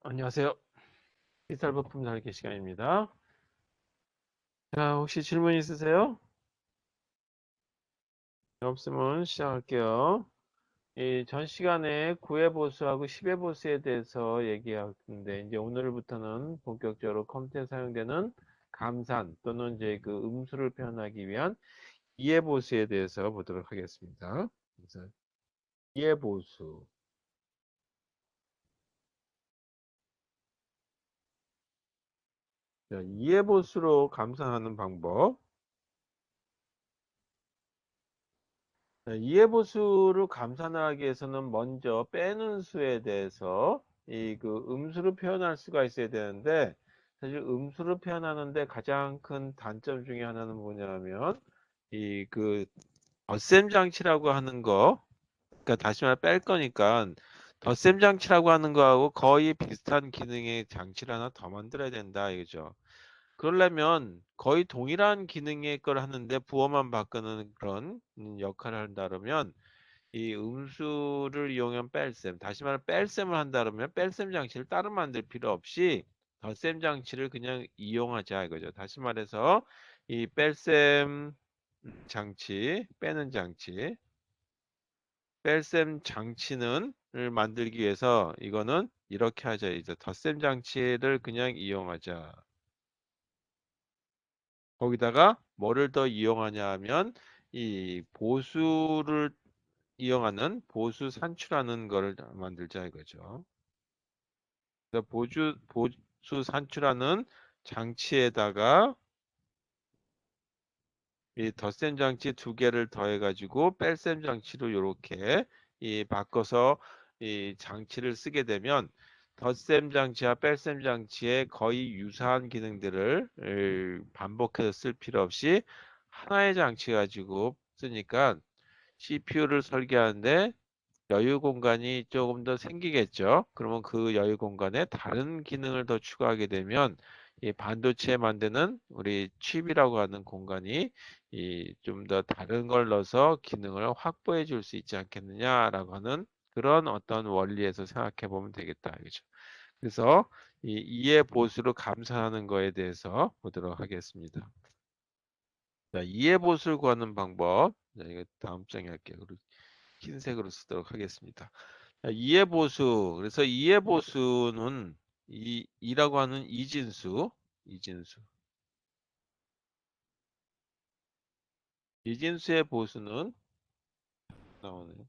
안녕하세요. 디지털 부품 설계 시간입니다. 자, 혹시 질문 있으세요? 없으면 시작할게요. 이 전 시간에 9회 보수하고 10회 보수에 대해서 얘기했는데, 이제 오늘부터는 본격적으로 컴퓨터에 사용되는 감산 또는 이제 그 음수를 표현하기 위한 2회 보수에 대해서 보도록 하겠습니다. 그래서 2회 보수. 자, 2회 보수로 감산하는 방법. 네, 이해보수를 감산하기 위해서는 먼저 빼는 수에 대해서 이 그 음수로 표현할 수가 있어야 되는데, 사실 음수로 표현하는데 가장 큰 단점 중에 하나는 뭐냐면 이 그 덧셈 장치라고 하는 거, 그러니까 다시 말해 뺄 거니까 덧셈 장치라고 하는 거하고 거의 비슷한 기능의 장치를 하나 더 만들어야 된다 이거죠. 그러려면 거의 동일한 기능의 걸 하는데 부호만 바꾸는 그런 역할을 한다 그러면 이 음수를 이용한 뺄셈, 다시 말해 뺄셈을 한다 그러면 뺄셈 장치를 따로 만들 필요 없이 덧셈 장치를 그냥 이용하자 이거죠. 다시 말해서 이 뺄셈 장치, 빼는 장치, 뺄셈 장치는 을 만들기 위해서 이거는 이렇게 하자. 이제 덧셈 장치를 그냥 이용하자. 거기다가 뭐를 더 이용하냐 하면 이 보수를 이용하는 보수 산출하는 거를 만들자 이거죠. 그래서 보수 산출하는 장치에다가 이 덧셈 장치 두 개를 더해 가지고 뺄셈 장치로 이렇게 이 바꿔서 이 장치를 쓰게 되면 덧셈 장치와 뺄셈 장치의 거의 유사한 기능들을 반복해서 쓸 필요 없이 하나의 장치 가지고 쓰니까 CPU를 설계하는데 여유 공간이 조금 더 생기겠죠. 그러면 그 여유 공간에 다른 기능을 더 추가하게 되면 이 반도체 만드는 우리 칩이라고 하는 공간이 이 좀 더 다른 걸 넣어서 기능을 확보해 줄 수 있지 않겠느냐라고 하는 그런 어떤 원리에서 생각해 보면 되겠다. 그죠? 그래서 이 이해 보수로 감산하는 거에 대해서 보도록 하겠습니다. 자, 이해 보수를 구하는 방법. 자, 이거 다음 장에 할게요. 그리고 흰색으로 쓰도록 하겠습니다. 이해보수. 그래서 이해보수는 이라고 하는 이진수. 이진수의 보수는 나오네요.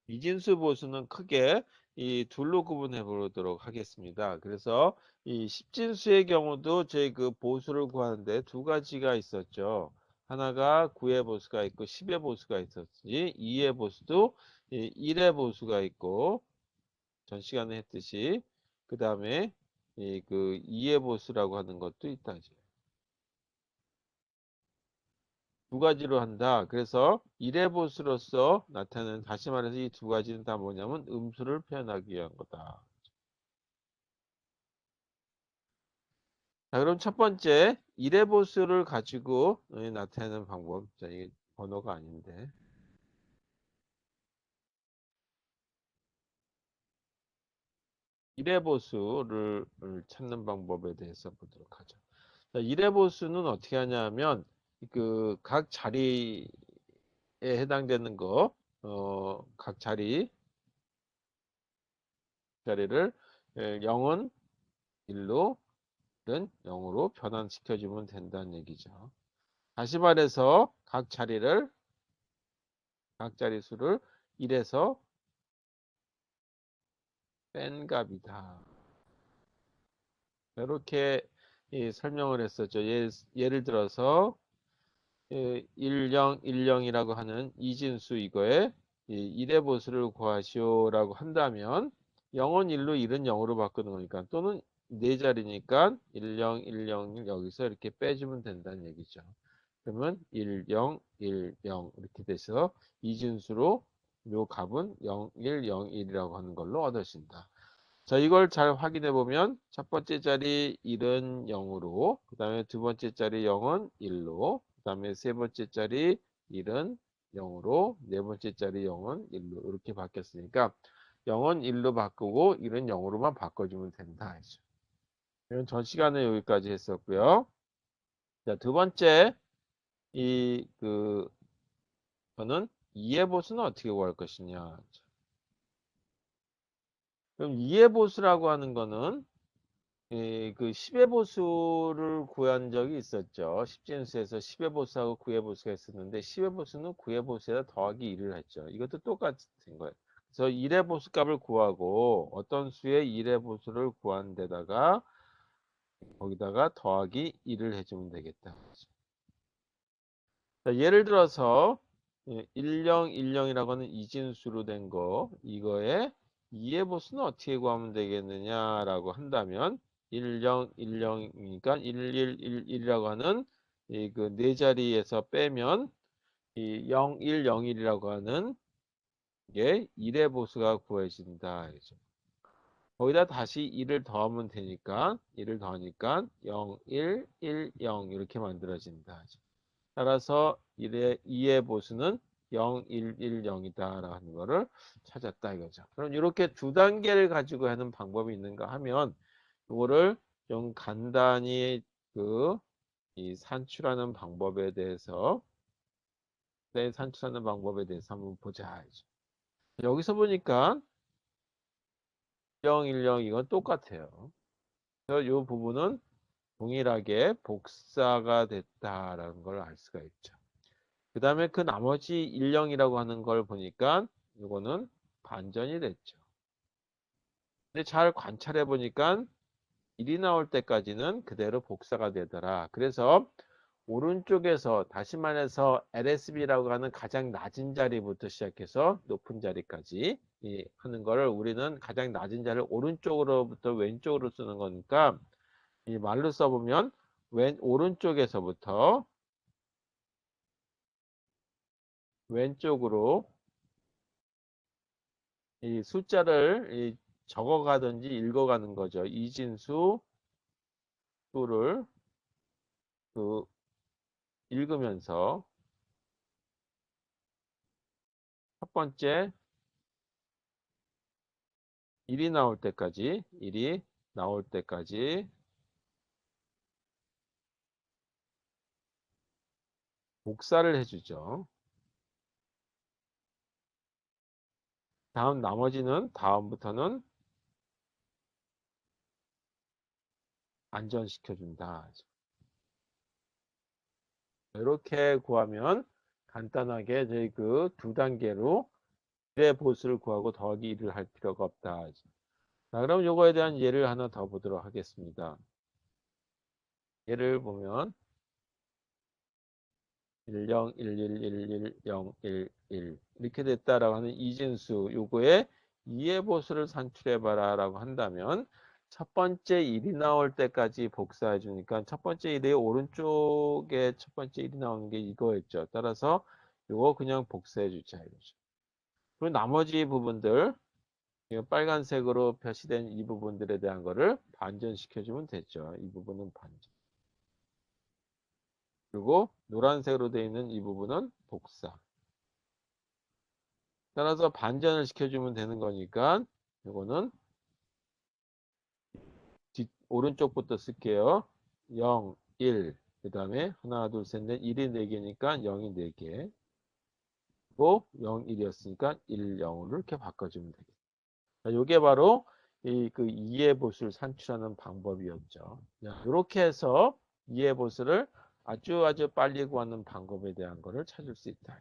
이진수 보수는 크게 이 둘로 구분해 보도록 하겠습니다. 그래서 이 십진수의 경우도 저희 그 보수를 구하는데 두 가지가 있었죠. 하나가 9의 보수가 있고 10의 보수가 있었지. 2의 보수도 1의 보수가 있고 전 시간에 했듯이 그 다음에 이 그 이해 보수라고 하는 것도 있다지. 두 가지로 한다. 그래서 일회 보수로서 나타내는 다시 말해서 이 두 가지는 다 뭐냐면 음수를 표현하기 위한 거다. 자, 그럼 첫 번째 일회 보수를 가지고 나타내는 방법. 자, 이게 번호가 아닌데. 일회 보수를 찾는 방법에 대해서 보도록 하죠. 자, 일회 보수는 어떻게 하냐면 그 각 자리에 해당되는 거, 각 자리를 0은 1로, 1은 0으로 변환시켜주면 된다는 얘기죠. 다시 말해서 각 자리 수를 1에서 뺀 값이다. 이렇게 설명을 했었죠. 예를 들어서 10, 10이라고 하는 이진수 이거에 1의 보수를 구하시오라고 한다면 0은 1로 1은 0으로 바꾸는 거니까 또는 네 자리니까 10, 10을 여기서 이렇게 빼주면 된다는 얘기죠. 그러면 10, 10 이렇게 돼서 이진수로 요 값은 0, 1, 0, 1이라고 하는 걸로 얻어진다. 자, 이걸 잘 확인해 보면 첫 번째 자리 1은 0으로, 그 다음에 두 번째 자리 0은 1로, 그 다음에 세 번째 자리 1은 0으로 네 번째 자리 0은 1로 이렇게 바뀌었으니까 0은 1로 바꾸고 1은 0으로만 바꿔주면 된다. 이건 전 시간에 여기까지 했었고요. 자, 두 번째 저는 이해보수는 어떻게 구할 것이냐. 그럼 이해보수라고 하는 거는 그 10의 보수를 구한 적이 있었죠. 10진수에서 10의 보수하고 9의 보수가 있었는데 10의 보수는 9의 보수에다 더하기 1을 했죠. 이것도 똑같은 거예요. 그래서 1의 보수값을 구하고 어떤 수의 1의 보수를 구한 데다가 거기다가 더하기 1을 해주면 되겠다. 자, 예를 들어서 1010이라고 하는 이진수로 된 거 이거에 2의 보수는 어떻게 구하면 되겠느냐라고 한다면 1010이니까 1111이라고 하는 그 네 자리에서 빼면 이 0101이라고 하는 게 1의 보수가 구해진다. 거기다 다시 1을 더하면 되니까 1을 더하니까 0110 이렇게 만들어진다. 따라서 2의 보수는 0110이다라는 거를 찾았다 이거죠. 그럼 이렇게 두 단계를 가지고 하는 방법이 있는가 하면 이거를 좀 간단히 이 산출하는 방법에 대해서 산출하는 방법에 대해서 한번 보자. 여기서 보니까 010 이건 똑같아요. 그래서 이 부분은 동일하게 복사가 됐다라는 걸 알 수가 있죠. 그 다음에 그 나머지 10이라고 하는 걸 보니까 이거는 반전이 됐죠. 근데 잘 관찰해 보니까 1이 나올 때까지는 그대로 복사가 되더라. 그래서 오른쪽에서 다시 말해서 LSB라고 하는 가장 낮은 자리부터 시작해서 높은 자리까지 하는 거를 우리는 가장 낮은 자리를 오른쪽으로부터 왼쪽으로 쓰는 거니까 이 말로 써보면 오른쪽에서부터 왼쪽으로 이 숫자를 적어가든지 읽어가는 거죠. 이진수 수를 그 읽으면서 첫 번째 1이 나올 때까지 복사를 해주죠. 다음부터는 안전시켜준다. 이렇게 구하면 간단하게 저희 그 두 단계로 1의 보수를 구하고 더하기 1을 할 필요가 없다. 자, 그럼 요거에 대한 예를 하나 더 보도록 하겠습니다. 예를 보면 10, 11, 11, 0, 1, 1 이렇게 됐다라고 하는 이진수 요거에 2의 보수를 산출해봐라 라고 한다면 첫 번째 1이 나올 때까지 복사해 주니까 첫 번째 1이 오른쪽에 첫 번째 1이 나오는 게 이거였죠. 따라서 요거 그냥 복사해 주자 이거죠. 그리고 나머지 부분들 빨간색으로 표시된 이 부분들에 대한 거를 반전시켜 주면 되죠. 이 부분은 반전. 그리고 노란색으로 되어 있는 이 부분은 복사. 따라서 반전을 시켜주면 되는 거니까 이거는 오른쪽부터 쓸게요. 0, 1, 그 다음에 하나, 둘, 셋, 넷, 1이 4개니까 0이 4개. 또 0, 1이었으니까 1, 0으로 이렇게 바꿔주면 되겠다. 이게 바로 그 이해보수를 산출하는 방법이었죠. 이렇게 해서 이해보수를 아주 빨리 구하는 방법에 대한 거를 찾을 수 있다.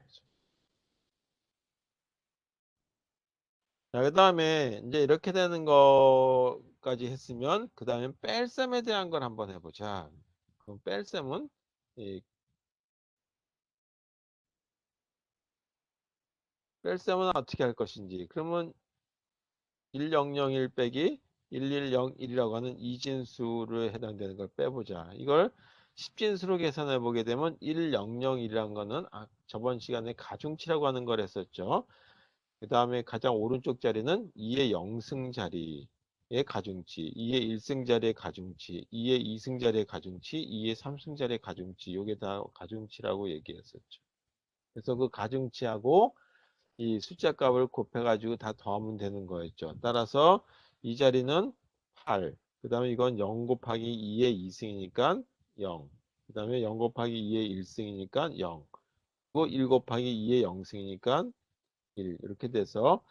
자, 그 다음에 이제 이렇게 되는 거까지 했으면 그 다음에 뺄셈에 대한 걸 한번 해보자. 그럼 뺄셈은 이 뺄셈은 어떻게 할 것인지. 그러면 1001 빼기 1101이라고 하는 이진수를 해당되는 걸 빼보자. 이걸 10진수로 계산해 보게 되면 1001이라는 거는 저번 시간에 가중치라고 하는 걸 했었죠. 그 다음에 가장 오른쪽 자리는 2의 0승 자리의 가중치, 2의 1승 자리의 가중치, 2의 2승 자리의 가중치, 2의 3승 자리의 가중치, 요게 다 가중치라고 얘기했었죠. 그래서 그 가중치하고 이 숫자 값을 곱해가지고 다 더하면 되는 거였죠. 따라서 이 자리는 8. 그 다음에 이건 0 곱하기 2의 2승이니까 0. 그 다음에 0 곱하기 2의 1승이니까 0. 그리고 1 곱하기 2의 0승이니까 1. 이렇게 돼서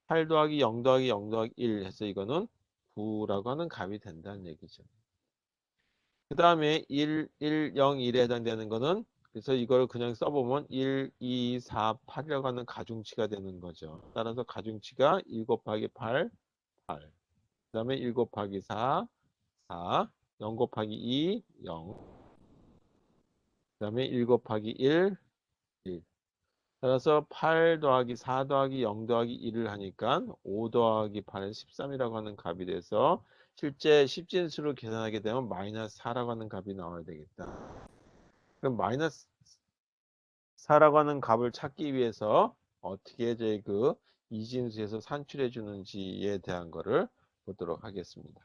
8 더하기 0 더하기 0 더하기 1 해서 이거는 9라고 하는 값이 된다는 얘기죠. 그 다음에 1, 1, 0, 1에 해당되는 거는 그래서 이걸 그냥 써보면 1, 2, 4, 8이라고 하는 가중치가 되는 거죠. 따라서 가중치가 1 곱하기 8, 8. 그 다음에 1 곱하기 4, 4. 0 곱하기 2, 0. 그 다음에 1 곱하기 1, 1. 따라서 8 더하기 4 더하기 0 더하기 1을 하니까 5 더하기 8은 13이라고 하는 값이 돼서 실제 십진수로 계산하게 되면 마이너스 4라고 하는 값이 나와야 되겠다. 그럼 마이너스 4라고 하는 값을 찾기 위해서 어떻게 이제 그 이진수에서 산출해 주는지에 대한 거를 보도록 하겠습니다.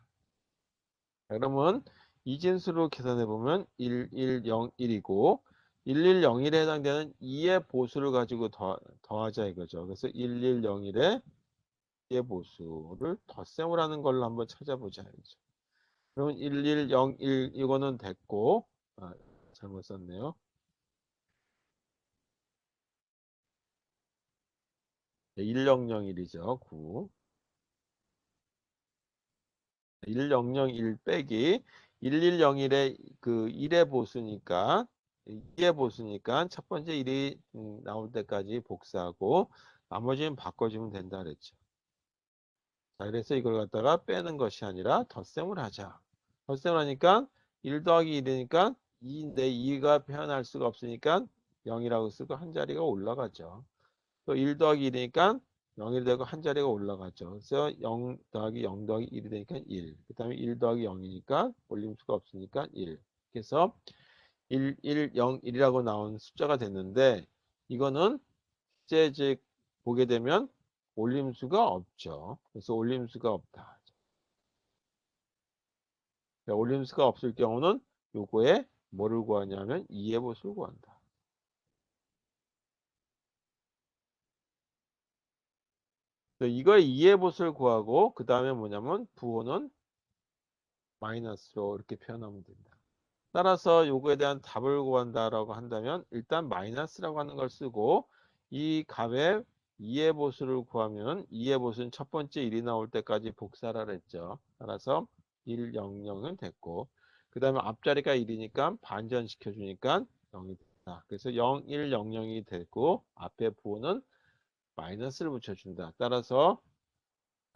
그러면 이진수로 계산해 보면 1, 1, 0, 1이고 1, 1, 0, 1에 해당되는 2의 보수를 가지고 더하자 이거죠. 그래서 1, 1, 0, 1에 2의 보수를 덧셈을 하는 걸로 한번 찾아보자 이거죠. 그러면 1, 1, 0, 1 이거는 됐고 잘못 썼네요. 1001이죠. 9. 1001 빼기 1101의 그 1의 보수니까 2의 보수니까 첫 번째 1이 나올 때까지 복사하고 나머지는 바꿔주면 된다 그랬죠. 자, 그래서 이걸 갖다가 빼는 것이 아니라 덧셈을 하자. 덧셈을 하니까 1 더하기 1이니까 2인데 2가 표현할 수가 없으니까 0이라고 쓰고 한 자리가 올라가죠. 또 1 더하기 1이니까 0이 되고 한 자리가 올라가죠. 그래서 0 더하기 0 더하기 1이 되니까 1. 그 다음에 1 더하기 0이니까 올림수가 없으니까 1. 그래서 1, 1, 0, 1이라고 나온 숫자가 됐는데 이거는 실제 이제 보게 되면 올림수가 없죠. 그래서 올림수가 없다. 올림수가 없을 경우는 요거에 뭐를 구하냐면 2의 보수를 구한다. 이거에 2의 보수를 구하고 그 다음에 뭐냐면 부호는 마이너스로 이렇게 표현하면 된다. 따라서 요거에 대한 답을 구한다라고 한다면 일단 마이너스라고 하는 걸 쓰고 이 값의 2의 보수를 구하면 2의 보수는 첫 번째 1이 나올 때까지 복사를 했죠. 따라서 1, 0, 0은 됐고 그 다음에 앞자리가 1이니까 반전시켜 주니까 0이 됐다. 그래서 0, 1, 0, 0이 됐고 앞에 부호는 마이너스를 붙여준다. 따라서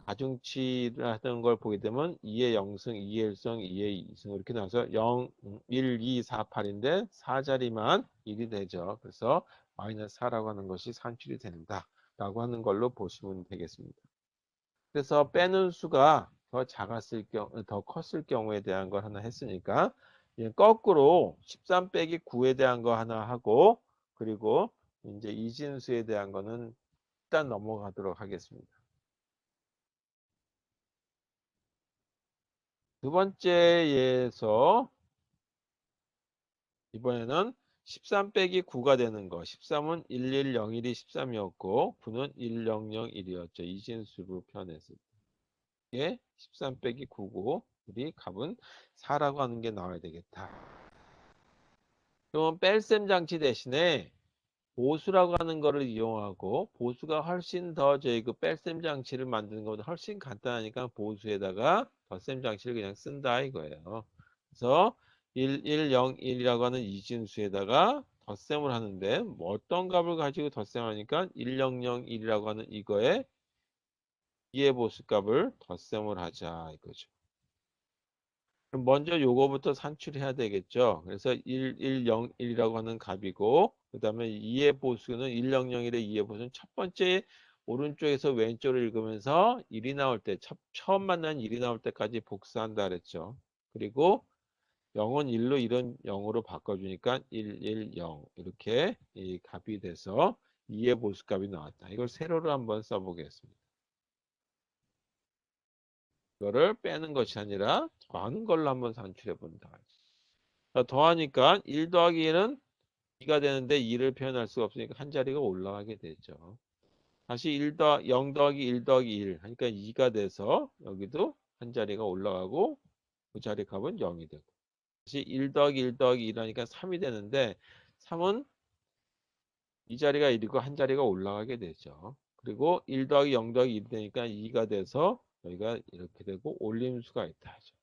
가중치를 하던 걸 보게 되면 2의 0승, 2의 1승, 2의 2승 이렇게 나와서 0, 1, 2, 4, 8인데 4자리만 1이 되죠. 그래서 마이너스 4라고 하는 것이 산출이 된다라고 하는 걸로 보시면 되겠습니다. 그래서 빼는 수가 더 작았을 경우, 더 컸을 경우에 대한 걸 하나 했으니까 거꾸로 13 빼기 9에 대한 거 하나 하고 그리고 이제 이진수에 대한 거는 일단 넘어가도록 하겠습니다. 두 번째에서 이번에는 13 빼기 9가 되는 거. 13은 1101이 13이었고 9는 1001이었죠. 이진수로 표현했을 때. 이게 13 빼기 9고 우리 값은 4라고 하는 게 나와야 되겠다. 그러면 뺄셈 장치 대신에 보수라고 하는 거를 이용하고 보수가 훨씬 더 저희 그 뺄셈 장치를 만드는 것보다 훨씬 간단하니까 보수에다가 덧셈 장치를 그냥 쓴다 이거예요. 그래서 1, 1, 0, 1이라고 하는 이진수에다가 덧셈을 하는데 뭐 어떤 값을 가지고 덧셈하니까 1, 0, 0, 1이라고 하는 이거에 2의 보수 값을 덧셈을 하자 이거죠. 그럼 먼저 요거부터 산출해야 되겠죠. 그래서 1, 1, 0, 1이라고 하는 값이고 그 다음에 2의 보수는 1, 0, 0일의 2의 보수는 첫 번째 오른쪽에서 왼쪽으로 읽으면서 1이 나올 때 처음 만난 1이 나올 때까지 복사한다 그랬죠. 그리고 0은 1로 1은 0으로 바꿔주니까 1, 1, 0 이렇게 이 값이 돼서 2의 보수 값이 나왔다. 이걸 세로로 한번 써보겠습니다. 이거를 빼는 것이 아니라 더하는 걸로 한번 산출해 본다. 자, 더하니까 1 더하기 1은 2가 되는데 2를 표현할 수가 없으니까 한 자리가 올라가게 되죠. 다시 0 더하기 1 더하기 1 하니까 2가 돼서 여기도 한 자리가 올라가고 그 자리 값은 0이 되고 다시 1 더하기 1 더하기 1 하니까 3이 되는데 3은 이 자리가 1이고 한 자리가 올라가게 되죠. 그리고 1 더하기 0 더하기 1이 되니까 2가 돼서 여기가 이렇게 되고 올림수가 있다 하죠.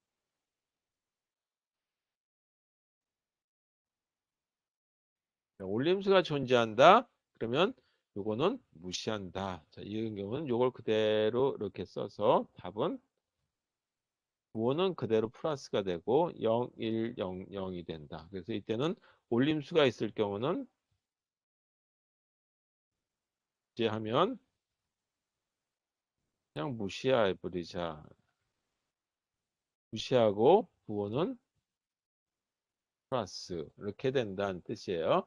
올림수가 존재한다. 그러면 요거는 무시한다. 자, 이런 경우는 요걸 그대로 이렇게 써서 답은 5는 그대로 플러스가 되고 0, 1, 0, 0이 된다. 그래서 이때는 올림수가 있을 경우는 이제 하면 그냥 무시해버리자. 무시하고 부호는 플러스 이렇게 된다는 뜻이에요.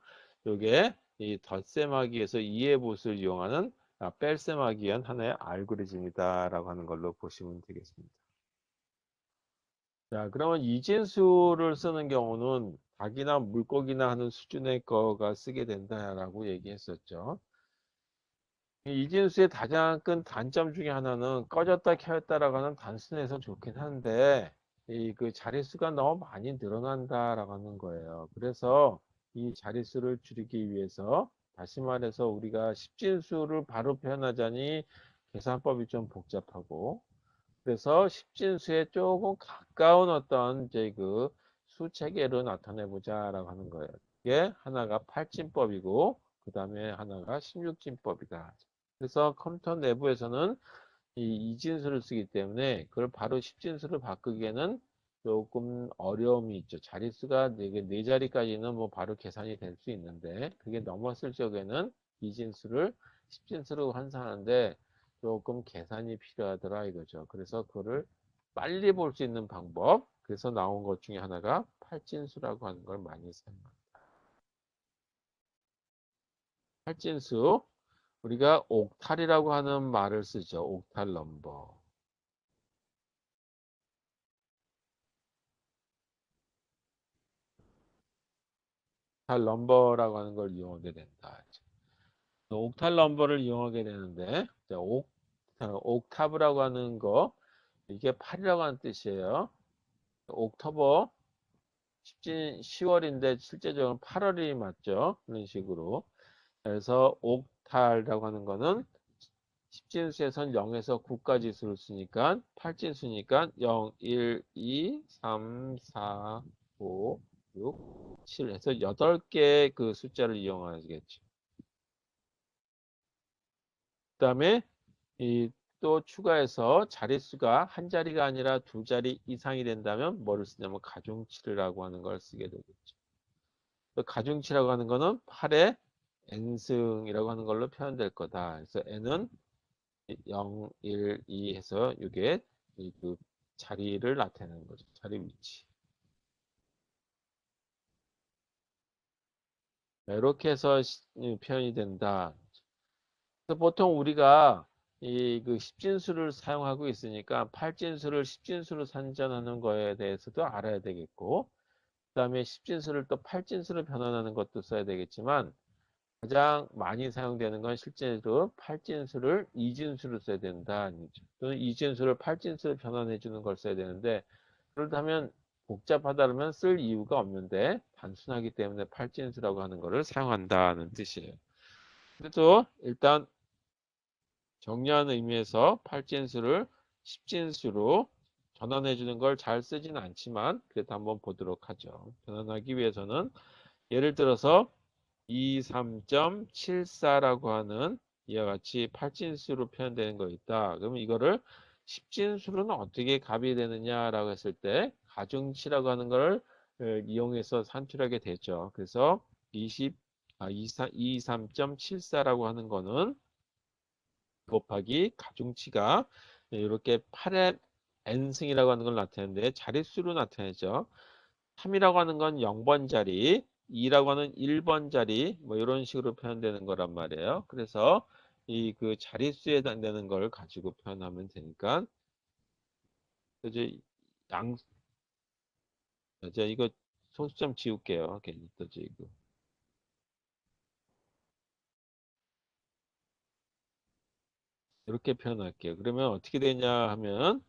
요게 이 덧셈하기에서 이해 보수를 이용하는 뺄셈하기 위한 하나의 알고리즘이다라고 하는 걸로 보시면 되겠습니다. 자, 그러면 이진수를 쓰는 경우는 닭이나 물고기나 하는 수준의 거가 쓰게 된다라고 얘기했었죠. 이 이진수의 가장 큰 단점 중에 하나는 꺼졌다 켜졌다라고 하는 단순해서 좋긴 한데 이 그 자릿수가 너무 많이 늘어난다라고 하는 거예요. 그래서 이 자릿수를 줄이기 위해서 다시 말해서 우리가 십진수를 바로 표현하자니 계산법이 좀 복잡하고 그래서 십진수에 조금 가까운 어떤 이제 그 수체계로 나타내 보자라고 하는 거예요. 이게 하나가 팔진법이고 그 다음에 하나가 십육진법이다. 그래서 컴퓨터 내부에서는 이 이진수를 쓰기 때문에 그걸 바로 십진수로 바꾸기에는 조금 어려움이 있죠. 자릿수가 네 자리까지는 뭐 바로 계산이 될 수 있는데 그게 넘었을 적에는 이진수를 십진수로 환산하는데 조금 계산이 필요하더라 이거죠. 그래서 그거를 빨리 볼 수 있는 방법. 그래서 나온 것 중에 하나가 팔진수라고 하는 걸 많이 사용합니다. 팔진수. 우리가 옥탈이라고 하는 말을 쓰죠. 옥탈 넘버. 옥탈 넘버라고 하는 걸 이용하게 된다. 옥탈 넘버를 이용하게 되는데 옥타브라고 하는 거 이게 8이라고 하는 뜻이에요. 옥토버 10월인데 실제적으로 8월이 맞죠. 그런 식으로. 그래서 옥탈이라고 하는 거는 십진수에선 0에서 9까지 수를 쓰니까 8진수니까 0, 1, 2, 3, 4, 5, 6, 7 해서 8개의 그 숫자를 이용하겠죠. 그다음에 이 또 추가해서 자릿수가 한 자리가 아니라 두 자리 이상이 된다면 뭐를 쓰냐면 가중치라고 하는 걸 쓰게 되겠죠. 가중치라고 하는 거는 8의 n승이라고 하는 걸로 표현될 거다. 그래서 n은 0, 1, 2 해서 이게 그 자리를 나타내는 거죠. 자리 위치. 이렇게 해서 표현이 된다. 그래서 보통 우리가 이 그 십진수를 사용하고 있으니까 팔진수를 십진수로 산전하는 거에 대해서도 알아야 되겠고, 그다음에 십진수를 또 팔진수로 변환하는 것도 써야 되겠지만 가장 많이 사용되는 건 실제로 팔진수를 이진수로 써야 된다. 또는 이진수를 팔진수로 변환해 주는 걸 써야 되는데 그렇다면 복잡하다면 쓸 이유가 없는데 단순하기 때문에 팔진수라고 하는 것을 사용한다는 뜻이에요. 그래도 일단 정리하는 의미에서 팔진수를 십진수로 전환해 주는 걸 잘 쓰진 않지만 그래도 한번 보도록 하죠. 전환하기 위해서는 예를 들어서 23.74라고 하는 이와 같이 팔진수로 표현되는 거 있다. 그러면 이거를 십진수로는 어떻게 값이 되느냐라고 했을 때 가중치라고 하는 걸 이용해서 산출하게 되죠. 그래서 23.74라고 하는 거는 곱하기 가중치가 이렇게 8의 n승이라고 하는 걸 나타내는데 자릿수로 나타내죠. 3이라고 하는 건 0번 자리, 2라고 하는 1번 자리, 뭐 이런 식으로 표현되는 거란 말이에요. 그래서 이 그 자릿수에 해당되는 걸 가지고 표현하면 되니까 이제 양 이제 이거 소수 점 지울게요. 괜히 또 지금 이렇게 표현할게요. 그러면 어떻게 되냐 하면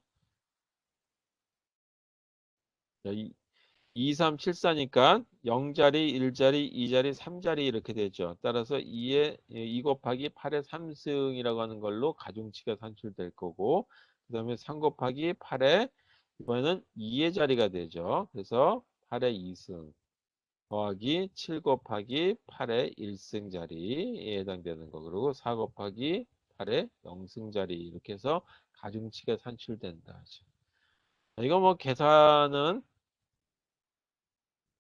2, 3, 7, 4니까 0자리, 1자리, 2자리, 3자리 이렇게 되죠. 따라서 2 곱하기 8의 3승이라고 하는 걸로 가중치가 산출될 거고 그 다음에 3 곱하기 8의 이번에는 2의 자리가 되죠. 그래서 8의 2승 더하기 7 곱하기 8의 1승 자리에 해당되는 거. 그리고 4 곱하기 8의 0승 자리 이렇게 해서 가중치가 산출된다. 이거 뭐 계산은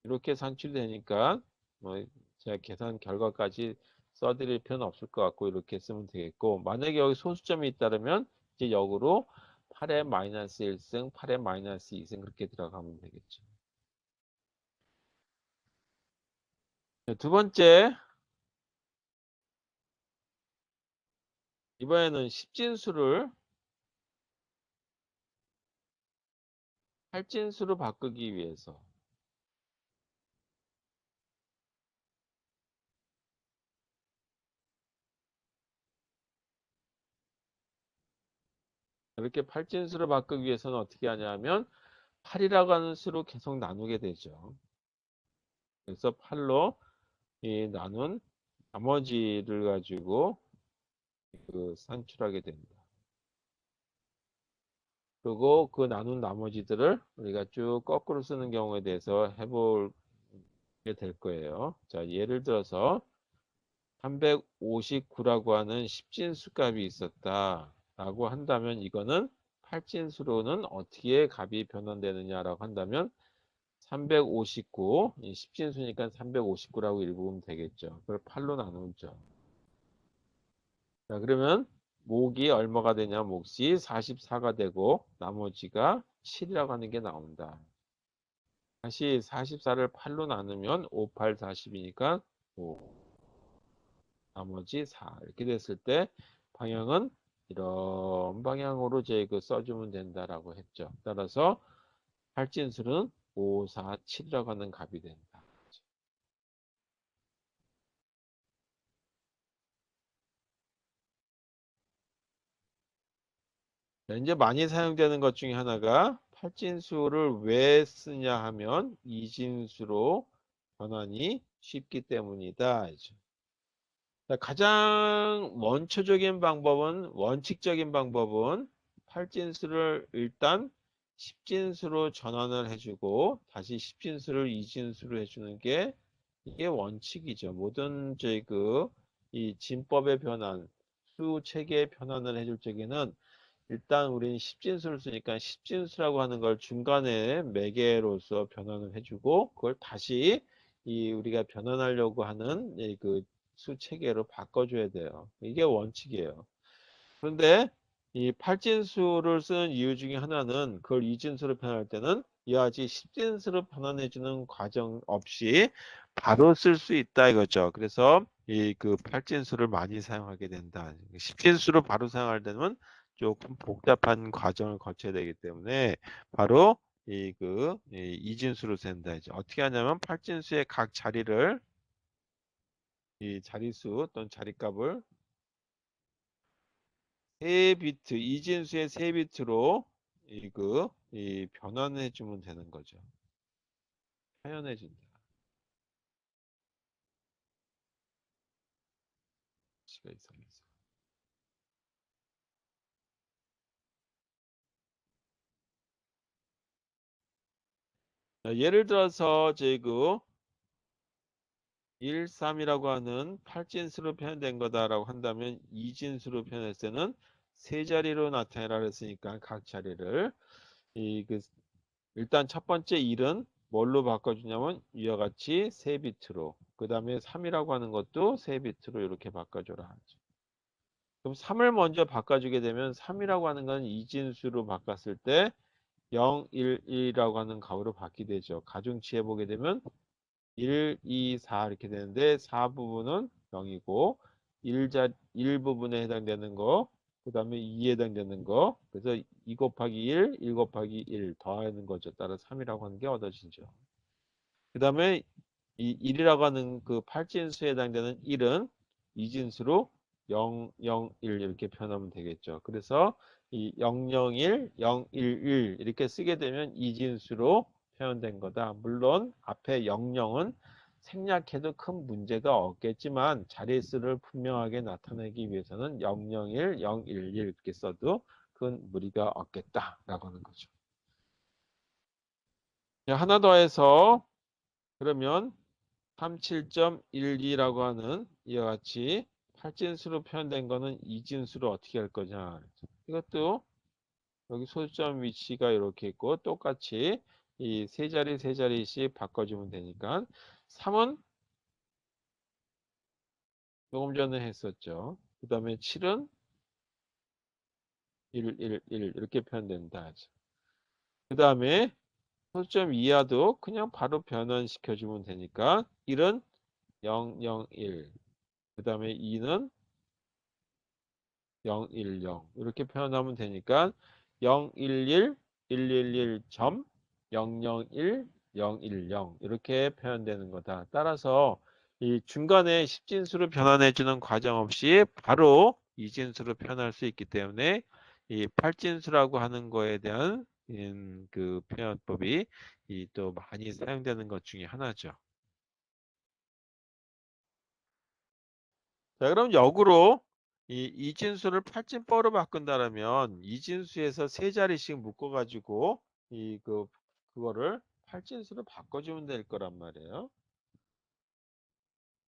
이렇게 산출되니까 뭐 제가 계산 결과까지 써드릴 필요는 없을 것 같고 이렇게 쓰면 되겠고 만약에 여기 소수점이 있다면 이제 역으로 8의 마이너스 1승, 8의 마이너스 2승 그렇게 들어가면 되겠죠. 두 번째 이번에는 십진수를 할진수로 바꾸기 위해서 이렇게 팔진수로 바꾸기 위해서는 어떻게 하냐면 8이라고 하는 수로 계속 나누게 되죠. 그래서 8로 이 나눈 나머지를 가지고 산출하게 됩니다. 그리고 그 나눈 나머지들을 우리가 쭉 거꾸로 쓰는 경우에 대해서 해보게 될 거예요. 자, 예를 들어서 359라고 하는 십진수 값이 있었다라고 한다면 이거는 팔진수로는 어떻게 값이 변환되느냐라고 한다면 359, 이 십진수니까 359라고 읽으면 되겠죠. 그걸 8로 나누죠. 자, 그러면 목이 얼마가 되냐? 몫이 44가 되고 나머지가 7이라고 하는 게 나온다. 다시 44를 8로 나누면 5, 8, 40이니까 5, 나머지 4 이렇게 됐을 때 방향은 이런 방향으로 이제 써주면 된다라고 했죠. 따라서 할진수는 5, 4, 7이라고 하는 값이 된다. 이제 많이 사용되는 것 중에 하나가 팔진수를 왜 쓰냐 하면 이진수로 변환이 쉽기 때문이다. 가장 원칙적인 방법은 팔진수를 일단 십진수로 전환을 해주고 다시 십진수를 이진수로 해주는 게 이게 원칙이죠. 모든 이 진법의 변환, 수 체계의 변환을 해줄 적에는 일단 우리는 십진수를 쓰니까 십진수라고 하는 걸 중간에 매개로서 변환을 해주고 그걸 다시 우리가 변환하려고 하는 수 체계로 바꿔줘야 돼요. 이게 원칙이에요. 그런데 이 팔진수를 쓰는 이유 중에 하나는 그걸 이진수로 변할 때는 이와 같이 십진수로 변환해주는 과정 없이 바로 쓸 수 있다 이거죠. 그래서 팔진수를 많이 사용하게 된다. 십진수로 바로 사용할 때는 조금 복잡한 과정을 거쳐야 되기 때문에 바로 이진수로 쓴다. 이제 어떻게 하냐면 팔진수의 각 자리를 이 자리수 또는 자리값을 세 비트, 이진수의 세 비트로 변환해 주면 되는 거죠. 표현해 준다. 시가 이상해서. 예를 들어서 1, 3이라고 하는 8진수로 표현된 거다라고 한다면 이진수로 표현했을 때는 세 자리로 나타내라 그랬으니까 각 자리를 이 그 일단 첫 번째 1은 뭘로 바꿔주냐면 이와 같이 세 비트로 그 다음에 3이라고 하는 것도 세 비트로 이렇게 바꿔줘라 하죠. 그럼 3을 먼저 바꿔주게 되면 3이라고 하는 건 이진수로 바꿨을 때 0, 1, 1이라고 하는 값으로 바뀌게 되죠. 가중치해 보게 되면 1, 2, 4 이렇게 되는데 4 부분은 0이고 1 부분에 해당되는 거, 그 다음에 2에 해당되는 거, 그래서 2 곱하기 1, 1 곱하기 1 더하는 거죠. 따라 3이라고 하는 게 얻어지죠. 그 다음에 이 1이라고 하는 그 팔진수에 해당되는 1은 이진수로 0, 0, 1 이렇게 표현하면 되겠죠. 그래서 이 001, 011 이렇게 쓰게 되면 이진수로 표현된 거다. 물론 앞에 00은 생략해도 큰 문제가 없겠지만 자릿수를 분명하게 나타내기 위해서는 001, 011 이렇게 써도 큰 무리가 없겠다라고 하는 거죠. 하나 더 해서 그러면 37.12라고 하는 이와 같이 팔진수로 표현된 거는 이진수로 어떻게 할 거냐. 이것도 여기 소수점 위치가 이렇게 있고 똑같이 이 세 자리 세 자리씩 바꿔주면 되니까 3은 조금 전에 했었죠. 그 다음에 7은 1, 1, 1 이렇게 표현된다. 그 다음에 소수점 이하도 그냥 바로 변환시켜주면 되니까 1은 0, 0, 1. 그 다음에 2는 0, 1, 0 이렇게 표현하면 되니까 0, 1, 1, 1, 1, 1 점, 0, 0, 1, 0, 1, 0 이렇게 표현되는 거다. 따라서 이 중간에 십진수로 변환해 주는 과정 없이 바로 이진수로 표현할 수 있기 때문에 이 팔진수라고 하는 거에 대한 그 표현법이 이 또 많이 사용되는 것 중에 하나죠. 자, 그럼 역으로 이 이진수를 팔진법으로 바꾼다면 이진수에서 세 자리씩 묶어가지고 그거를 팔진수로 바꿔주면 될 거란 말이에요.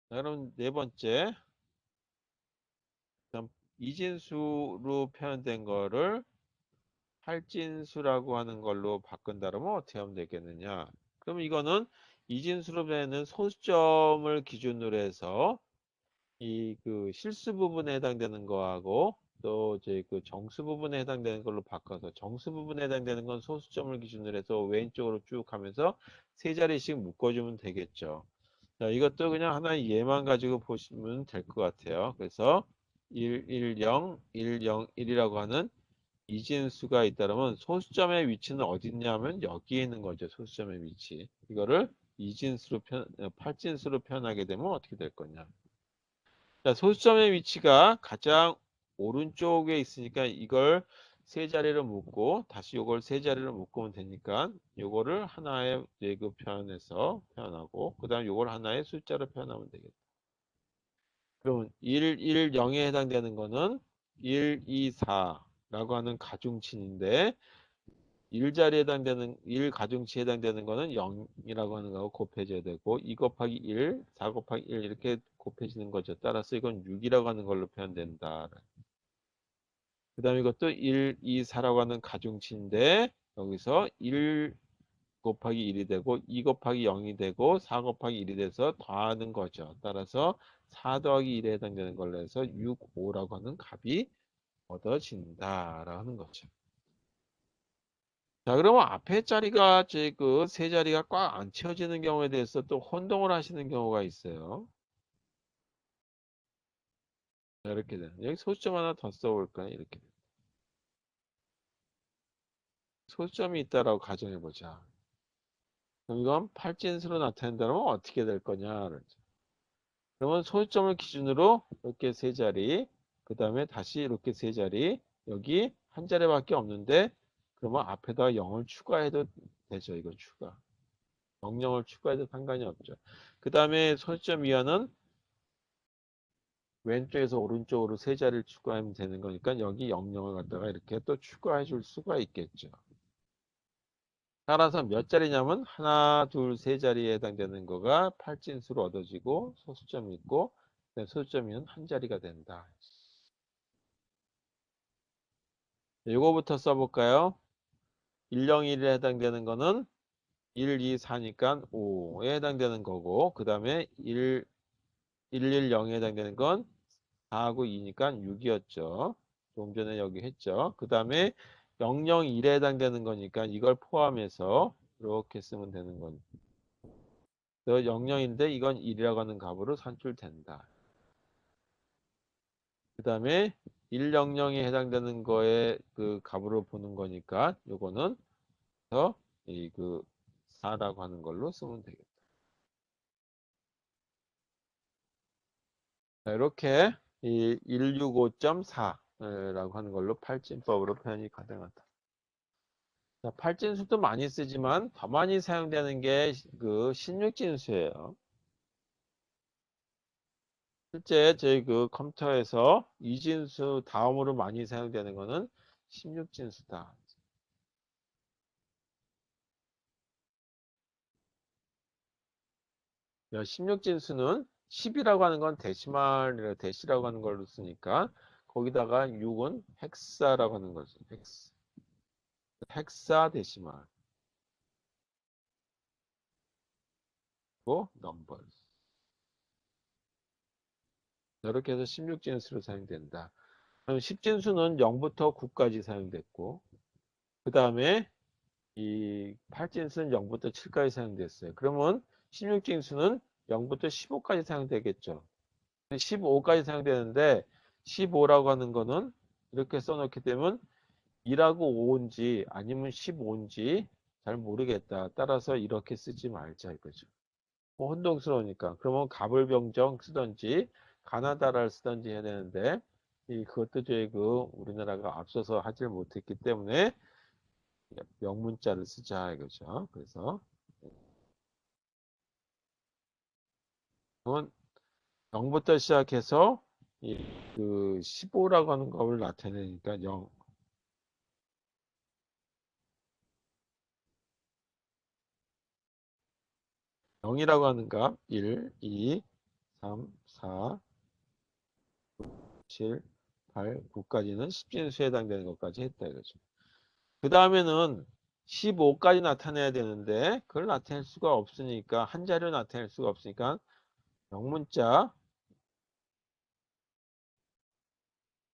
자, 그럼 네 번째, 그럼 이진수로 표현된 거를 팔진수라고 하는 걸로 바꾼다면 어떻게 하면 되겠느냐? 그럼 이거는 이진수로 되는 소수점을 기준으로 해서 이 그 실수 부분에 해당되는 거하고 또 이제 그 정수 부분에 해당되는 걸로 바꿔서 정수 부분에 해당되는 건 소수점을 기준으로 해서 왼쪽으로 쭉 하면서 세 자리씩 묶어주면 되겠죠. 자, 이것도 그냥 하나의 예만 가지고 보시면 될 것 같아요. 그래서 1, 1, 0, 1, 0, 1이라고 하는 이진수가 있다면 소수점의 위치는 어디 있냐면 여기에 있는 거죠. 소수점의 위치. 이거를 팔진수로 표현하게 되면 어떻게 될 거냐. 자, 소수점의 위치가 가장 오른쪽에 있으니까 이걸 세 자리를 묶고 다시 이걸 세 자리를 묶으면 되니까 이거를 하나의 예그 표현해서 표현하고 그 다음 이걸 하나의 숫자로 표현하면 되겠다. 그러면 1, 1, 0에 해당되는 거는 1, 2, 4라고 하는 가중치인데 1자리에 해당되는 1 가중치에 해당되는 거는 0이라고 하는 거하고 곱해져야 되고 2 곱하기 1, 4 곱하기 1 이렇게 곱해지는 거죠. 따라서 이건 6이라고 하는 걸로 표현된다. 그 다음에 이것도 1, 2, 4라고 하는 가중치인데 여기서 1 곱하기 1이 되고 2 곱하기 0이 되고 4 곱하기 1이 돼서 더하는 거죠. 따라서 4 더하기 1에 해당되는 걸로 해서 6, 5라고 하는 값이 얻어진다라고 하는 거죠. 자, 그러면 앞에 자리가 그 세 자리가 꽉 안 채워지는 경우에 대해서 또 혼동을 하시는 경우가 있어요. 자, 이렇게 돼. 여기 소수점 하나 더 써볼까요? 이렇게. 소수점이 있다라고 가정해 보자. 그럼 이건 팔진수로 나타낸다면 어떻게 될 거냐? 그러면 소수점을 기준으로 이렇게 세 자리, 그 다음에 다시 이렇게 세 자리, 여기 한 자리밖에 없는데, 그러면 앞에다 0을 추가해도 되죠. 이거 추가. 0을 추가해도 상관이 없죠. 그 다음에 소수점 이하는 왼쪽에서 오른쪽으로 세 자리를 추가하면 되는 거니까 여기 00을 갖다가 이렇게 또 추가해 줄 수가 있겠죠. 따라서 몇 자리냐면 하나, 둘, 세 자리에 해당되는 거가 팔진수로 얻어지고 소수점이 있고 소수점이면 한 자리가 된다. 이거부터 써볼까요? 101에 해당되는 거는 1, 2, 4니까 5에 해당되는 거고 그 다음에 110에 해당되는 건 4하고 2니까 6이었죠. 조금 전에 여기 했죠. 그 다음에 001에 해당되는 거니까 이걸 포함해서 이렇게 쓰면 되는 거니까 0인데 이건 1이라고 하는 값으로 산출된다. 그 다음에 100에 해당되는 거에 그 값으로 보는 거니까 요거는 이그 4라고 하는 걸로 쓰면 되겠다. 자, 이렇게 이 165.4라고 하는 걸로 팔진법으로 표현이 가능하다. 자, 팔진수도 많이 쓰지만 더 많이 사용되는 게 그 16진수예요. 실제 저희 그 컴퓨터에서 이진수 다음으로 많이 사용되는 거는 16진수다. 16진수는 10이라고 하는 건 데시말이라 데시라고 하는 걸로 쓰니까 거기다가 6은 헥사라고 하는 거죠. 헥사 데시말 고 넘버 이렇게 해서 16진수로 사용된다. 그럼 10진수는 0부터 9까지 사용됐고 그 다음에 이 8진수는 0부터 7까지 사용됐어요. 그러면 16진수는 0부터 15까지 사용되겠죠. 15까지 사용되는데 15라고 하는 거는 이렇게 써놓게 되면 2라고 5인지 아니면 15인지 잘 모르겠다. 따라서 이렇게 쓰지 말자 이거죠. 뭐 혼동스러우니까. 그러면 가불병정 쓰던지 가나다라를 쓰던지 해야 되는데 그것도 저희 그 우리나라가 앞서서 하질 못했기 때문에 명문자를 쓰자 이거죠. 그래서 그건 0부터 시작해서 그 15라고 하는 걸 나타내니까 0이라고 하는 값 1, 2, 3, 4, 7, 8, 9까지는 10진수에 해당되는 것까지 했다 이거죠. 그 다음에는 15까지 나타내야 되는데 그걸 나타낼 수가 없으니까 한 자리로 나타낼 수가 없으니까 영문자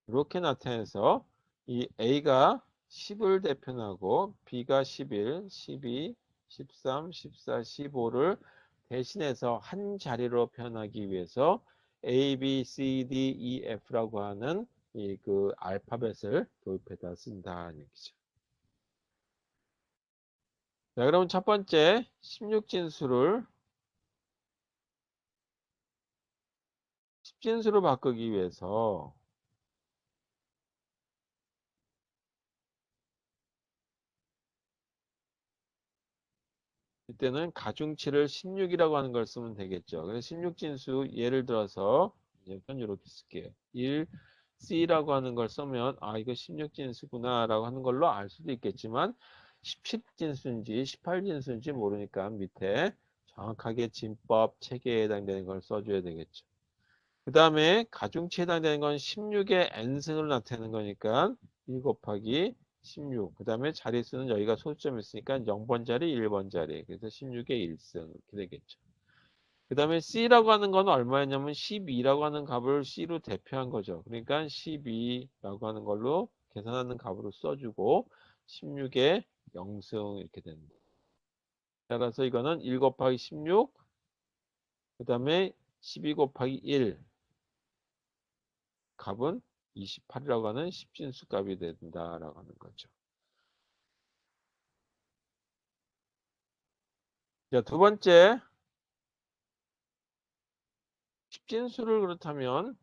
이렇게 나타내서 이 A가 10을 대표하고 B가 11, 12, 13, 14, 15를 대신해서 한 자리로 표현하기 위해서 A, B, C, D, E, F라고 하는 이 그 알파벳을 도입해다 쓴다는 얘기죠. 자, 그럼 첫 번째 16진수를 10진수로 바꾸기 위해서 이때는 가중치를 16이라고 하는 걸 쓰면 되겠죠. 그래서 16진수 예를 들어서 이렇게 쓸게요. 1, C라고 하는 걸 쓰면 아 이거 16진수구나 라고 하는 걸로 알 수도 있겠지만 17진수인지 18진수인지 모르니까 밑에 정확하게 진법 체계에 해당되는 걸 써줘야 되겠죠. 그 다음에 가중치에 해당되는 건 16의 n승을 나타내는 거니까 1 곱하기 16. 그 다음에 자릿수는 여기가 소수점이 있으니까 0번 자리, 1번 자리. 그래서 16의 1승 이렇게 되겠죠. 그 다음에 C라고 하는 건 얼마였냐면 12라고 하는 값을 C로 대표한 거죠. 그러니까 12라고 하는 걸로 계산하는 값으로 써주고 16의 0승 이렇게 됩니다. 따라서 이거는 1 곱하기 16, 그 다음에 12 곱하기 1 값은 28이라고 하는 10진수 값이 된다라고 하는 거죠. 자, 두 번째 10진수를 그렇다면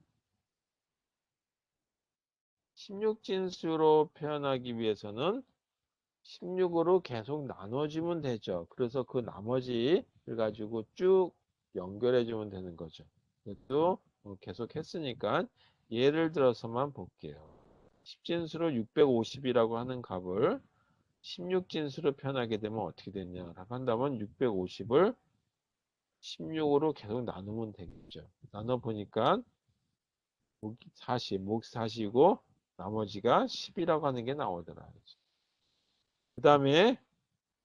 16진수로 표현하기 위해서는 16으로 계속 나눠주면 되죠. 그래서 그 나머지를 가지고 쭉 연결해 주면 되는 거죠. 이것도 계속 했으니까 예를 들어서만 볼게요. 10진수로 650이라고 하는 값을 16진수로 표현하게 되면 어떻게 되냐라고 한다면 650을 16으로 계속 나누면 되겠죠. 나눠보니까 목 40, 목 40이고 나머지가 10이라고 하는 게 나오더라. 그 다음에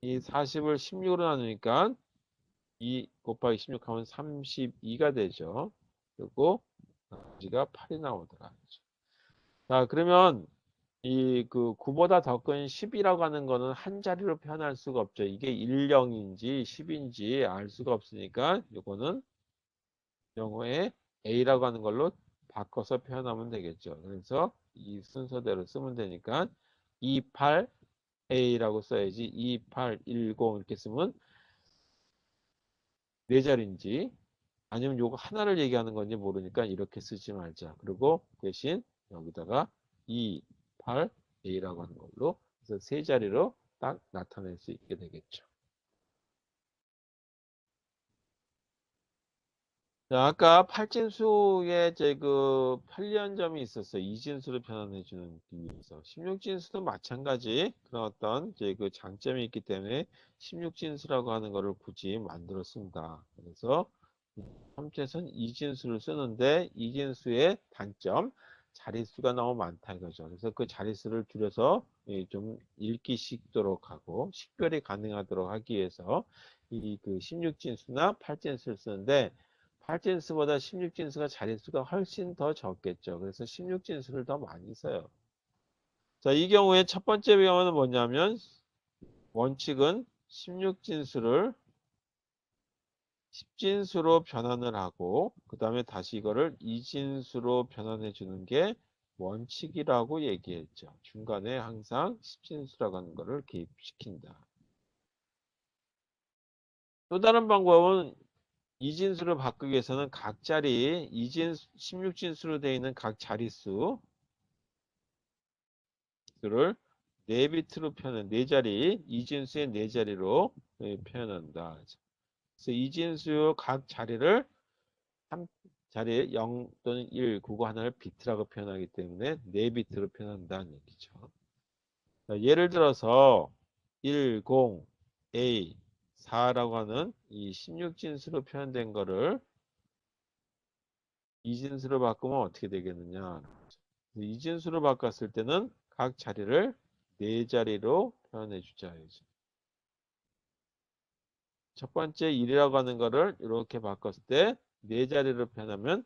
이 40을 16으로 나누니까 2 곱하기 16 하면 32가 되죠. 그리고 나머지가 8이 나오더라. 자, 그러면 이 그 9보다 더 큰 10이라고 하는 거는 한 자리로 표현할 수가 없죠. 이게 10인지 10인지 알 수가 없으니까 이거는 영어에 A라고 하는 걸로 바꿔서 표현하면 되겠죠. 그래서 이 순서대로 쓰면 되니까 28A라고 써야지 2810 이렇게 쓰면 네 자리인지 아니면 요거 하나를 얘기하는 건지 모르니까 이렇게 쓰지 말자. 그리고 대신 여기다가 2, 8, A라고 하는 걸로 그래서 세 자리로 딱 나타낼 수 있게 되겠죠. 자, 아까 팔진수에 제 그 편리한 점이 있었어요. 이진수로 변환해 주는 위해서. 16진수도 마찬가지 그런 어떤 이제 그 장점이 있기 때문에 16진수라고 하는 거를 굳이 만들었습니다. 그래서 3째선 이진수를 쓰는데 이진수의 단점, 자릿수가 너무 많다 이거죠. 그래서 그 자릿수를 줄여서 좀 읽기 쉽도록 하고 식별이 가능하도록 하기 위해서 이 그 16진수나 8진수를 쓰는데 8진수보다 16진수가 자릿수가 훨씬 더 적겠죠. 그래서 16진수를 더 많이 써요. 자, 이 경우에 첫 번째 경우는 뭐냐면 원칙은 16진수를 10진수로 변환을 하고 그 다음에 다시 이거를 2진수로 변환해 주는 게 원칙이라고 얘기했죠. 중간에 항상 10진수라고 하는 거를 개입시킨다. 또 다른 방법은 이진수를 바꾸기 위해서는 각 자리 16진수로 되어 있는 각 자릿수를 4비트로 표현해 4자리 이진수의 4자리로 표현한다. 그래서 이진수 각 자리를 3자리에 0 또는 1, 그거 하나를 비트라고 표현하기 때문에 4비트로 표현한다는 얘기죠. 자, 예를 들어서 10, A, 4라고 하는 이 16진수로 표현된 거를 이진수로 바꾸면 어떻게 되겠느냐. 이진수로 바꿨을 때는 각 자리를 4자리로 표현해 주자. 첫 번째 1이라고 하는 거를 이렇게 바꿨을 때 4자리로 표현하면